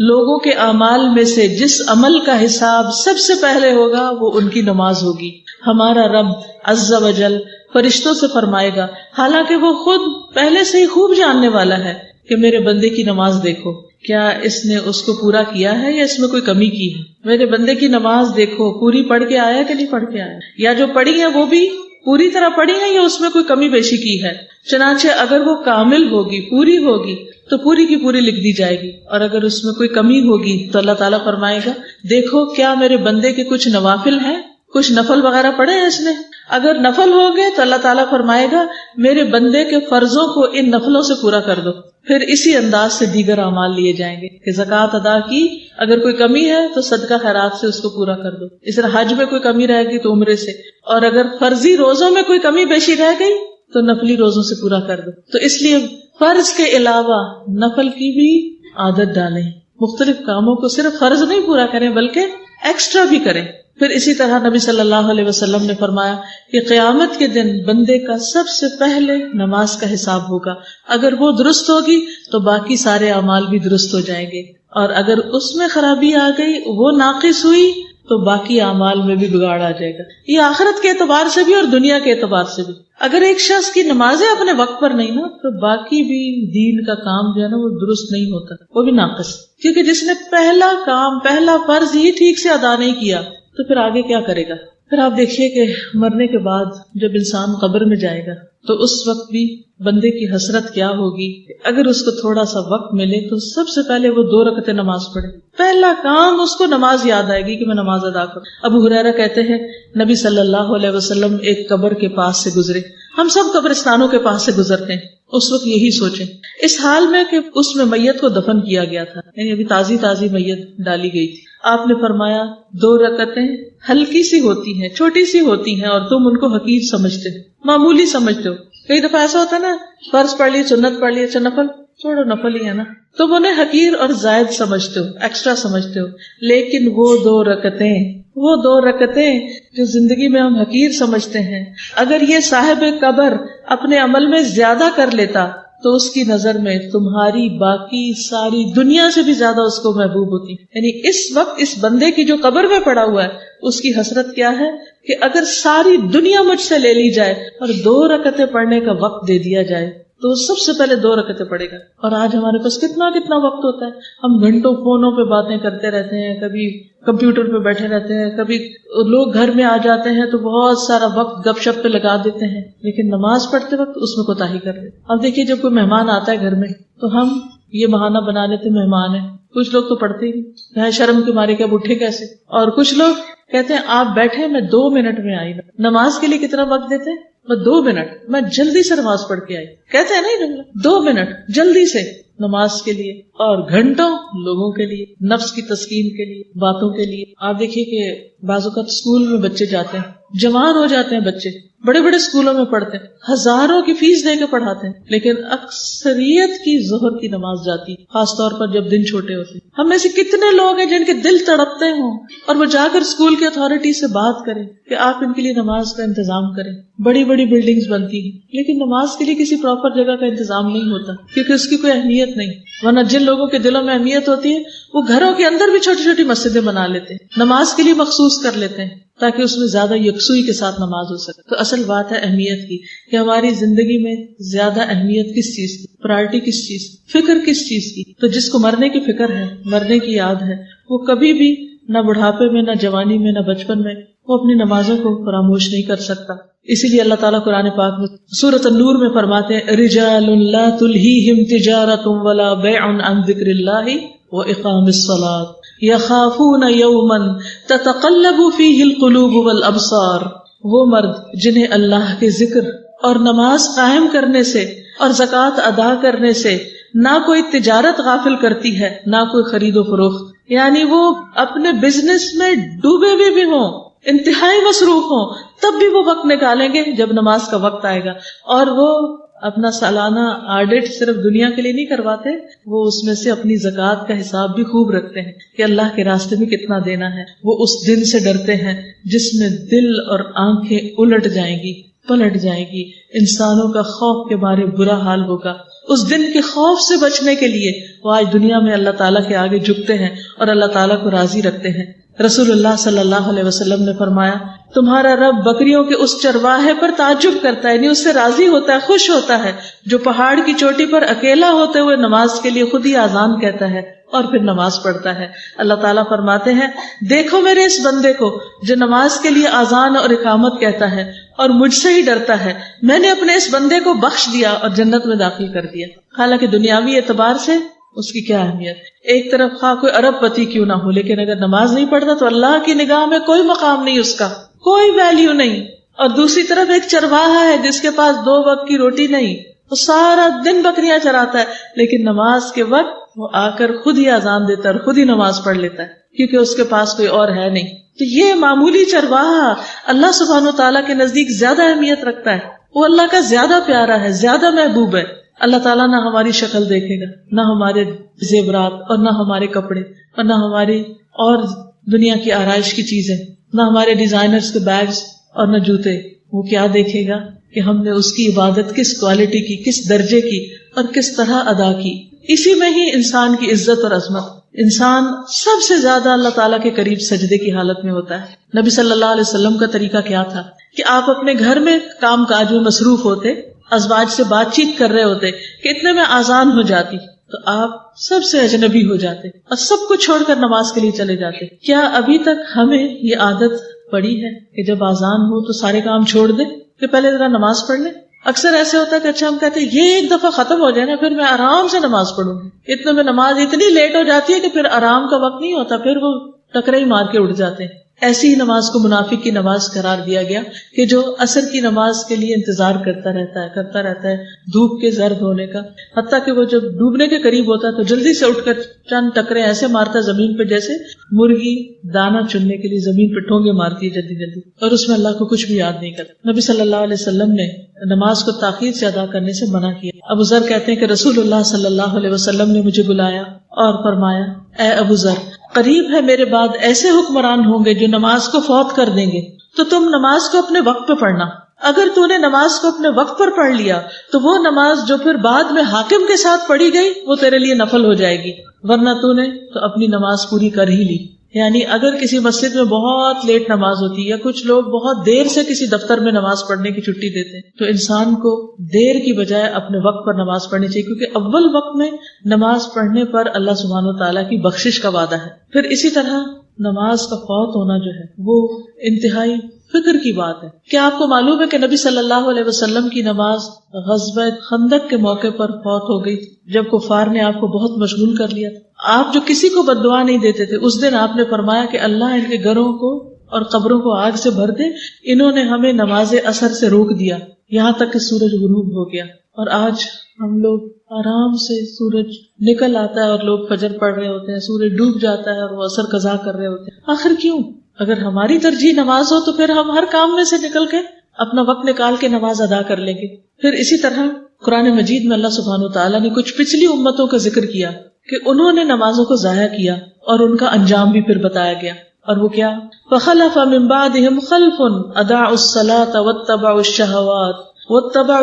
لوگوں کے اعمال میں سے جس عمل کا حساب سب سے پہلے ہوگا وہ ان کی نماز ہوگی. ہمارا رب عز و جل فرشتوں سے فرمائے گا، حالانکہ وہ خود پہلے سے ہی خوب جاننے والا ہے، کہ میرے بندے کی نماز دیکھو، کیا اس نے اس کو پورا کیا ہے یا اس میں کوئی کمی کی ہے. میرے بندے کی نماز دیکھو، پوری پڑھ کے آیا کہ نہیں پڑھ کے آیا، یا جو پڑھی ہے وہ بھی پوری طرح پڑھی ہے یا اس میں کوئی کمی بیشی کی ہے. چنانچہ اگر وہ کامل ہوگی، پوری ہوگی تو پوری کی پوری لکھ دی جائے گی، اور اگر اس میں کوئی کمی ہوگی تو اللہ تعالیٰ فرمائے گا دیکھو کیا میرے بندے کے کچھ نوافل ہیں، کچھ نفل وغیرہ پڑھے ہیں اس نے. اگر نفل ہو گئے تو اللہ تعالیٰ فرمائے گا میرے بندے کے فرضوں کو ان نفلوں سے پورا کر دو. پھر اسی انداز سے دیگر اعمال لیے جائیں گے کہ زکوٰۃ ادا کی، اگر کوئی کمی ہے تو صدقہ خیرات سے اس کو پورا کر دو. اس طرح حج میں کوئی کمی رہ گئی تو عمرے سے، اور اگر فرضی روزوں میں کوئی کمی بیشی رہ گئی تو نفلی روزوں سے پورا کر دو. تو اس لیے فرض کے علاوہ نفل کی بھی عادت ڈالیں. مختلف کاموں کو صرف فرض نہیں پورا کریں بلکہ ایکسٹرا بھی کریں. پھر اسی طرح نبی صلی اللہ علیہ وسلم نے فرمایا کہ قیامت کے دن بندے کا سب سے پہلے نماز کا حساب ہوگا. اگر وہ درست ہوگی تو باقی سارے اعمال بھی درست ہو جائیں گے، اور اگر اس میں خرابی آ گئی، وہ ناقص ہوئی، تو باقی اعمال میں بھی بگاڑ آ جائے گا. یہ آخرت کے اعتبار سے بھی اور دنیا کے اعتبار سے بھی. اگر ایک شخص کی نمازیں اپنے وقت پر نہیں نا تو باقی بھی دین کا کام جو ہے نا وہ درست نہیں ہوتا، وہ بھی ناقص. کیونکہ جس نے پہلا کام، پہلا فرض ہی ٹھیک سے ادا نہیں کیا تو پھر آگے کیا کرے گا. پھر آپ دیکھیے کہ مرنے کے بعد جب انسان قبر میں جائے گا تو اس وقت بھی بندے کی حسرت کیا ہوگی اگر اس کو تھوڑا سا وقت ملے تو سب سے پہلے وہ 2 رکعتیں نماز پڑھے. پہلا کام اس کو نماز یاد آئے گی کہ میں نماز ادا کروں. ابو ہریرہ کہتے ہیں نبی صلی اللہ علیہ وسلم ایک قبر کے پاس سے گزرے. ہم سب قبرستانوں کے پاس سے گزرتے ہیں, اس وقت یہی سوچیں اس حال میں کہ اس میں میت کو دفن کیا گیا تھا, یعنی ابھی تازی میت ڈالی گئی تھی. آپ نے فرمایا 2 رکعتیں ہلکی سی ہوتی ہیں, چھوٹی سی ہوتی ہیں, اور تم ان کو حقیر سمجھتے ہو, معمولی سمجھتے ہو. کئی دفعہ ایسا ہوتا ہے نا, فرض پڑھ لیے, سنت پڑھ لیے, اچھا نفل چھوڑو, نفل ہی ہے نا, تم انہیں حقیر اور زائد سمجھتے ہو, ایکسٹرا سمجھتے ہو. لیکن وہ 2 رکعتیں جو زندگی میں ہم حقیر سمجھتے ہیں, اگر یہ صاحب قبر اپنے عمل میں زیادہ کر لیتا تو اس کی نظر میں تمہاری باقی ساری دنیا سے بھی زیادہ اس کو محبوب ہوتی. یعنی اس وقت اس بندے کی جو قبر میں پڑا ہوا ہے اس کی حسرت کیا ہے کہ اگر ساری دنیا مجھ سے لے لی جائے اور 2 رکعتیں پڑھنے کا وقت دے دیا جائے تو سب سے پہلے 2 رکعتیں پڑھے گا. اور آج ہمارے پاس کتنا وقت ہوتا ہے, ہم گھنٹوں فونوں پہ باتیں کرتے رہتے ہیں, کبھی کمپیوٹر پہ بیٹھے رہتے ہیں, کبھی لوگ گھر میں آ جاتے ہیں تو بہت سارا وقت گپ شپ پہ لگا دیتے ہیں, لیکن نماز پڑھتے وقت اس میں کوتاہی کر دیتے. اب دیکھیے جب کوئی مہمان آتا ہے گھر میں تو ہم یہ بہانہ بنا لیتے مہمان ہے, کچھ لوگ تو پڑھتے ہی شرم کے مارے کہ اب اٹھے کیسے, اور کچھ لوگ کہتے ہیں آپ بیٹھے میں 2 منٹ میں آئی. نماز کے لیے کتنا وقت دیتے ہیں؟ میں 2 منٹ, میں جلدی سے نماز پڑھ کے آئی. کہتے ہیں نہیں 2 منٹ جلدی سے نماز کے لیے, اور گھنٹوں لوگوں کے لیے, نفس کی تسکین کے لیے, باتوں کے لیے. آپ دیکھیے کہ بعض اوقات اسکول میں بچے جاتے ہیں, جوان ہو جاتے ہیں بچے, بڑے بڑے اسکولوں میں پڑھتے ہیں, ہزاروں کی فیس دے کے پڑھاتے ہیں, لیکن اکثریت کی ظہر کی نماز جاتی, خاص طور پر جب دن چھوٹے ہوتے. ہم میں سے کتنے لوگ ہیں جن کے دل تڑپتے ہوں اور وہ جا کر اسکول کی اتھارٹی سے بات کریں کہ آپ ان کے لیے نماز کا انتظام کریں. بڑی بڑی بلڈنگز بنتی ہیں لیکن نماز کے لیے کسی پراپر جگہ کا انتظام نہیں ہوتا کیونکہ اس کی کوئی اہمیت نہیں. ورنہ جن لوگوں کے دلوں میں اہمیت ہوتی ہے وہ گھروں کے اندر بھی چھوٹی چھوٹی مسجدیں بنا لیتے ہیں, نماز کے لیے مخصوص کر لیتے ہیں تاکہ اس میں زیادہ یکسوئی کے ساتھ نماز ہو سکے. تو اصل بات ہے اہمیت کی, کہ ہماری زندگی میں زیادہ اہمیت کس چیز کی, پرائرٹی کس چیز کی, فکر کس چیز کی. تو جس کو مرنے کی فکر ہے, مرنے کی یاد ہے, وہ کبھی بھی نہ بڑھاپے میں, نہ جوانی میں, نہ بچپن میں وہ اپنی نمازوں کو فراموش نہیں کر سکتا. اسی لیے اللہ تعالیٰ قرآن پاک میں سورۃ النور میں فرماتے ہیں رجال لا تلہیہم تجارۃ ولا بیع عن ذکر اللہ واقام الصلاۃ یخافون یوما تتقلب فیہ القلوب والابصار. وہ مرد جنہیں اللہ کے ذکر اور نماز قائم کرنے سے اور زکوٰۃ ادا کرنے سے نہ کوئی تجارت غافل کرتی ہے, نہ کوئی خرید و فروخت, یعنی وہ اپنے بزنس میں ڈوبے بھی ہوں, انتہائی مصروف ہوں, تب بھی وہ وقت نکالیں گے جب نماز کا وقت آئے گا. اور وہ اپنا سالانہ آڈٹ صرف دنیا کے لیے نہیں کرواتے, وہ اس میں سے اپنی زکوٰۃ کا حساب بھی خوب رکھتے ہیں کہ اللہ کے راستے میں کتنا دینا ہے. وہ اس دن سے ڈرتے ہیں جس میں دل اور آنکھیں الٹ جائیں گی, پلٹ جائے گی, انسانوں کا خوف کے مارے برا حال ہوگا. اس دن کے خوف سے بچنے کے لیے وہ آج دنیا میں اللہ تعالیٰ کے آگے جھکتے ہیں اور اللہ تعالیٰ کو راضی رکھتے ہیں. رسول اللہ صلی اللہ علیہ وسلم نے فرمایا تمہارا رب بکریوں کے اس چرواہے پر تعجب کرتا ہے, یعنی اس سے راضی ہوتا ہے, خوش ہوتا ہے, جو پہاڑ کی چوٹی پر اکیلا ہوتے ہوئے نماز کے لیے خود ہی آذان کہتا ہے اور پھر نماز پڑھتا ہے. اللہ تعالیٰ فرماتے ہیں دیکھو میرے اس بندے کو جو نماز کے لیے آذان اور اقامت کہتا ہے اور مجھ سے ہی ڈرتا ہے, میں نے اپنے اس بندے کو بخش دیا اور جنت میں داخل کر دیا. حالانکہ دنیاوی اعتبار سے اس کی کیا اہمیت, ایک طرف خواہ کوئی ارب پتی کیوں نہ ہو, لیکن اگر نماز نہیں پڑھتا تو اللہ کی نگاہ میں کوئی مقام نہیں, اس کا کوئی ویلیو نہیں. اور دوسری طرف ایک چرواہا ہے جس کے پاس 2 وقت کی روٹی نہیں, وہ سارا دن بکریاں چراتا ہے, لیکن نماز کے وقت وہ آ کر خود ہی اذان دیتا ہے اور خود ہی نماز پڑھ لیتا ہے کیونکہ اس کے پاس کوئی اور ہے نہیں. تو یہ معمولی چرواہا اللہ سبحانہ و تعالیٰ کے نزدیک زیادہ اہمیت رکھتا ہے, وہ اللہ کا زیادہ پیارا ہے, زیادہ محبوب ہے. اللہ تعالیٰ نہ ہماری شکل دیکھے گا, نہ ہمارے زیورات, اور نہ ہمارے کپڑے, اور نہ ہماری اور دنیا کی آرائش کی چیزیں, نہ ہمارے ڈیزائنرز کے بیگز اور نہ جوتے. وہ کیا دیکھے گا کہ ہم نے اس کی عبادت کس کوالٹی کی, کس درجے کی اور کس طرح ادا کی. اسی میں ہی انسان کی عزت اور عظمت. انسان سب سے زیادہ اللہ تعالیٰ کے قریب سجدے کی حالت میں ہوتا ہے. نبی صلی اللہ علیہ وسلم کا طریقہ کیا تھا کہ آپ اپنے گھر میں کام کاج میں مصروف ہوتے, ازواج سے بات چیت کر رہے ہوتے کہ اتنے میں آذان ہو جاتی تو آپ سب سے اجنبی ہو جاتے اور سب کو چھوڑ کر نماز کے لیے چلے جاتے. کیا ابھی تک ہمیں یہ عادت پڑی ہے کہ جب آذان ہو تو سارے کام چھوڑ دیں کہ پہلے ذرا نماز پڑھ لیں؟ اکثر ایسے ہوتا ہے کہ اچھا ہم کہتے ہیں یہ ایک دفعہ ختم ہو جائے نا پھر میں آرام سے نماز پڑھوں گی، اتنے میں نماز اتنی لیٹ ہو جاتی ہے کہ پھر آرام کا وقت نہیں ہوتا، پھر وہ ٹکرے ہی مار کے اٹھ جاتے ہیں. ایسی ہی نماز کو منافق کی نماز قرار دیا گیا کہ جو عصر کی نماز کے لیے انتظار کرتا رہتا ہے دھوپ کے زرد ہونے کا، حتیٰ کہ وہ جب ڈوبنے کے قریب ہوتا ہے تو جلدی سے اٹھ کر چند ٹکرے ایسے مارتا زمین پہ جیسے مرغی دانا چننے کے لیے زمین پہ ٹھونگے مارتی ہے جلدی جلدی، اور اس میں اللہ کو کچھ بھی یاد نہیں کرتا. نبی صلی اللہ علیہ وسلم نے نماز کو تاخیر سے ادا کرنے سے منع کیا. ابو ذر کہتے ہیں کہ رسول اللہ صلی اللہ علیہ وسلم نے مجھے بلایا اور فرمایا، اے ابو ذر، قریب ہے میرے بعد ایسے حکمران ہوں گے جو نماز کو فوت کر دیں گے، تو تم نماز کو اپنے وقت پہ پڑھنا. اگر تو نے نماز کو اپنے وقت پر پڑھ لیا تو وہ نماز جو پھر بعد میں حاکم کے ساتھ پڑھی گئی وہ تیرے لیے نفل ہو جائے گی، ورنہ تو نے تو اپنی نماز پوری کر ہی لی. یعنی اگر کسی مسجد میں بہت لیٹ نماز ہوتی ہے یا کچھ لوگ بہت دیر سے کسی دفتر میں نماز پڑھنے کی چھٹی دیتے ہیں تو انسان کو دیر کی بجائے اپنے وقت پر نماز پڑھنی چاہیے، کیونکہ اول وقت میں نماز پڑھنے پر اللہ سبحانہ و تعالیٰ کی بخشش کا وعدہ ہے. پھر اسی طرح نماز کا فوت ہونا جو ہے وہ انتہائی فکر کی بات ہے. کیا آپ کو معلوم ہے کہ نبی صلی اللہ علیہ وسلم کی نماز غزوہ خندق کے موقع پر فوت ہو گئی جب کفار نے آپ کو بہت مشغول کر لیا تھا. آپ جو کسی کو بد دعا نہیں دیتے تھے، اس دن آپ نے فرمایا کہ اللہ ان کے گھروں کو اور قبروں کو آگ سے بھر دے، انہوں نے ہمیں نماز عصر سے روک دیا یہاں تک کہ سورج غروب ہو گیا. اور آج ہم لوگ آرام سے سورج نکل آتا ہے اور لوگ فجر پڑھ رہے ہوتے ہیں، سورج ڈوب جاتا ہے اور وہ عصر قضا کر رہے ہوتے ہیں. آخر کیوں؟ اگر ہماری ترجیح نماز ہو تو پھر ہم ہر کام میں سے نکل کے اپنا وقت نکال کے نماز ادا کر لیں گے. پھر اسی طرح قرآن مجید میں اللہ سبحانہ وتعالیٰ نے کچھ پچھلی امتوں کا ذکر کیا کہ انہوں نے نمازوں کو ضائع کیا اور ان کا انجام بھی پھر بتایا گیا. اور وہ کیا؟ فَخَلَفَ مِن بَعْدِهِمْ خَلْفٌ أَضَاعُوا الصَّلَاةَ وَاتَّبَعُوا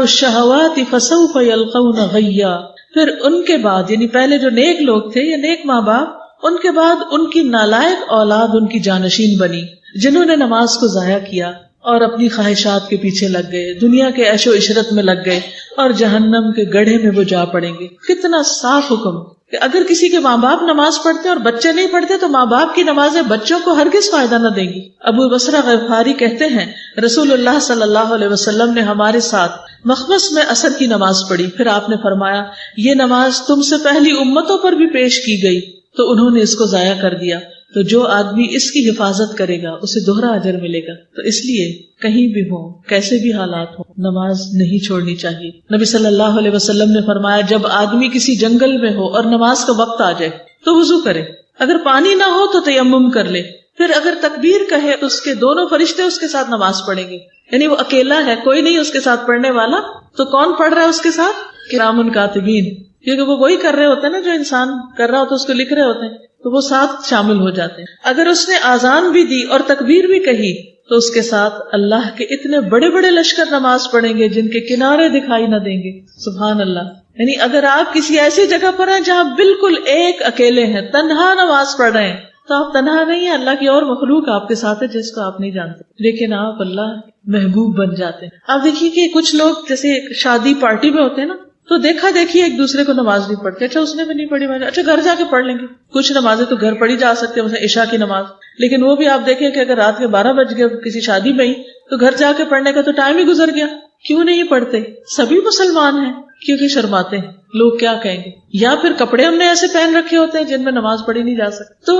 الشَّهَوَاتِ فَسَوْفَ يَلْقَوْنَ غَيًّا. پھر ان کے بعد یعنی پہلے جو نیک لوگ تھے یا نیک ماں باپ، ان کے بعد ان کی نالائق اولاد ان کی جانشین بنی جنہوں نے نماز کو ضائع کیا اور اپنی خواہشات کے پیچھے لگ گئے، دنیا کے عیش و عشرت میں لگ گئے اور جہنم کے گڑھے میں وہ جا پڑیں گے. کتنا صاف حکم کہ اگر کسی کے ماں باپ نماز پڑھتے اور بچے نہیں پڑھتے تو ماں باپ کی نمازیں بچوں کو ہرگز فائدہ نہ دیں گی. ابو بصرہ غفاری کہتے ہیں رسول اللہ صلی اللہ علیہ وسلم نے ہمارے ساتھ مخمس میں عصر کی نماز پڑھی، پھر آپ نے فرمایا یہ نماز تم سے پہلی امتوں پر بھی پیش کی گئی تو انہوں نے اس کو ضائع کر دیا، تو جو آدمی اس کی حفاظت کرے گا اسے دوہرا اجر ملے گا. تو اس لیے کہیں بھی ہو، کیسے بھی حالات ہوں، نماز نہیں چھوڑنی چاہیے. نبی صلی اللہ علیہ وسلم نے فرمایا جب آدمی کسی جنگل میں ہو اور نماز کا وقت آ جائے تو وضو کرے، اگر پانی نہ ہو تو تیمم کر لے، پھر اگر تکبیر کہے تو اس کے دونوں فرشتے اس کے ساتھ نماز پڑھیں گے. یعنی وہ اکیلا ہے، کوئی نہیں اس کے ساتھ پڑھنے والا، تو کون پڑھ رہا ہے اس کے ساتھ؟ کرام کاتبین، کیونکہ وہ وہی کر رہے ہوتے ہیں نا جو انسان کر رہا ہوتا ہے، اس کو لکھ رہے ہوتے ہیں، تو وہ ساتھ شامل ہو جاتے ہیں. اگر اس نے آذان بھی دی اور تکبیر بھی کہی تو اس کے ساتھ اللہ کے اتنے بڑے بڑے لشکر نماز پڑھیں گے جن کے کنارے دکھائی نہ دیں گے. سبحان اللہ. یعنی اگر آپ کسی ایسی جگہ پر ہیں جہاں بالکل ایک اکیلے ہیں، تنہا نماز پڑھ رہے ہیں، تو آپ تنہا نہیں ہیں، اللہ کی اور مخلوق آپ کے ساتھ ہے جس کو آپ نہیں جانتے، لیکن آپ اللہ محبوب بن جاتے ہیں. آپ دیکھیے کہ کچھ لوگ جیسے شادی پارٹی میں ہوتے ہیں نا، تو دیکھا دیکھیے ایک دوسرے کو نماز نہیں پڑھتے، اچھا اس نے بھی نہیں پڑھی، اچھا گھر جا کے پڑھ لیں گے. کچھ نمازیں تو گھر پڑھی جا سکتے ہیں، مثلا عشاء کی نماز، لیکن وہ بھی آپ دیکھیں کہ اگر رات کے 12 بج گئے کسی شادی میں ہی تو گھر جا کے پڑھنے کا تو ٹائم ہی گزر گیا. کیوں نہیں پڑھتے؟ سبھی مسلمان ہیں، کیونکہ شرماتے ہیں لوگ کیا کہیں گے، یا پھر کپڑے ہم نے ایسے پہن رکھے ہوتے ہیں جن میں نماز پڑھی نہیں جا سکتی. تو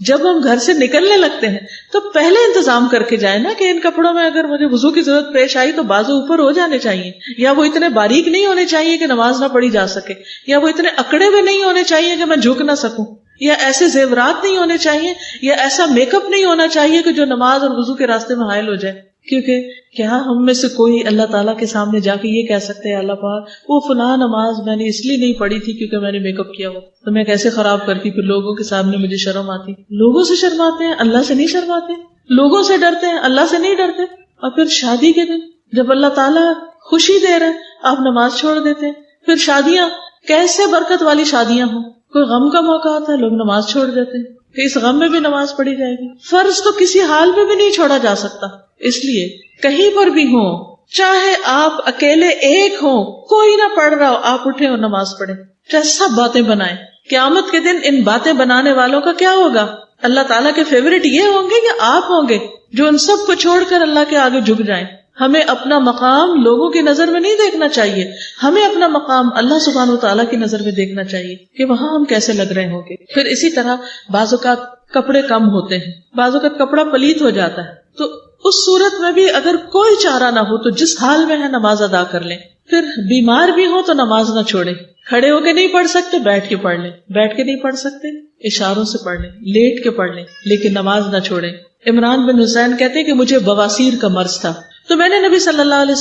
جب ہم گھر سے نکلنے لگتے ہیں تو پہلے انتظام کر کے جائیں نا کہ ان کپڑوں میں اگر مجھے وضو کی ضرورت پیش آئی تو بازو اوپر ہو جانے چاہیے، یا وہ اتنے باریک نہیں ہونے چاہیے کہ نماز نہ پڑھی جا سکے، یا وہ اتنے اکڑے ہوئے نہیں ہونے چاہیے کہ میں جھک نہ سکوں، یا ایسے زیورات نہیں ہونے چاہیے، یا ایسا میک اپ نہیں ہونا چاہیے کہ جو نماز اور وضو کے راستے میں حائل ہو جائے. کیونکہ کیا ہم میں سے کوئی اللہ تعالیٰ کے سامنے جا کے یہ کہہ سکتے ہیں اللہ پاک وہ فلاں نماز میں نے اس لیے نہیں پڑھی تھی کیونکہ میں نے میک اپ کیا ہوا، تو میں کیسے خراب کرتی، پھر لوگوں کے سامنے مجھے شرم آتی. لوگوں سے شرماتے ہیں، اللہ سے نہیں شرماتے. لوگوں سے ڈرتے ہیں، اللہ سے نہیں ڈرتے. اور پھر شادی کے دن جب اللہ تعالیٰ خوشی دے رہے آپ نماز چھوڑ دیتے ہیں. پھر شادیاں کیسے برکت والی شادیاں ہوں، کوئی غم کا موقع آتا ہے لوگ نماز چھوڑ دیتے ہیں کہ اس غم میں بھی نماز پڑھی جائے گی. فرض تو کسی حال میں بھی نہیں چھوڑا جا سکتا. اس لیے کہیں پر بھی ہوں، چاہے آپ اکیلے ایک ہوں، کوئی نہ پڑھ رہا ہو، آپ اٹھیں اور نماز پڑھیں، چاہے سب باتیں بنائیں. قیامت کے دن ان باتیں بنانے والوں کا کیا ہوگا؟ اللہ تعالیٰ کے فیوریٹ یہ ہوں گے یا آپ ہوں گے جو ان سب کو چھوڑ کر اللہ کے آگے جھک جائیں؟ ہمیں اپنا مقام لوگوں کی نظر میں نہیں دیکھنا چاہیے، ہمیں اپنا مقام اللہ سبحانہ وتعالیٰ کی نظر میں دیکھنا چاہیے کہ وہاں ہم کیسے لگ رہے ہوں گے۔ پھر اسی طرح بعض اوقات کپڑے کم ہوتے ہیں، بعض اوقات کپڑا پلیت ہو جاتا ہے، تو اس صورت میں بھی اگر کوئی چارہ نہ ہو تو جس حال میں ہے نماز ادا کر لیں۔ پھر بیمار بھی ہو تو نماز نہ چھوڑیں، کھڑے ہو کے نہیں پڑھ سکتے بیٹھ کے پڑھ لیں، بیٹھ کے نہیں پڑھ سکتے اشاروں سے پڑھ لیں، لیٹ کے پڑھ لیں، لیکن نماز نہ چھوڑیں۔ عمران بن حسین کہتے ہیں کہ مجھے بواسیر کا مرض تھا، تو میں نے نبی صلی اللہ علیہ وسلم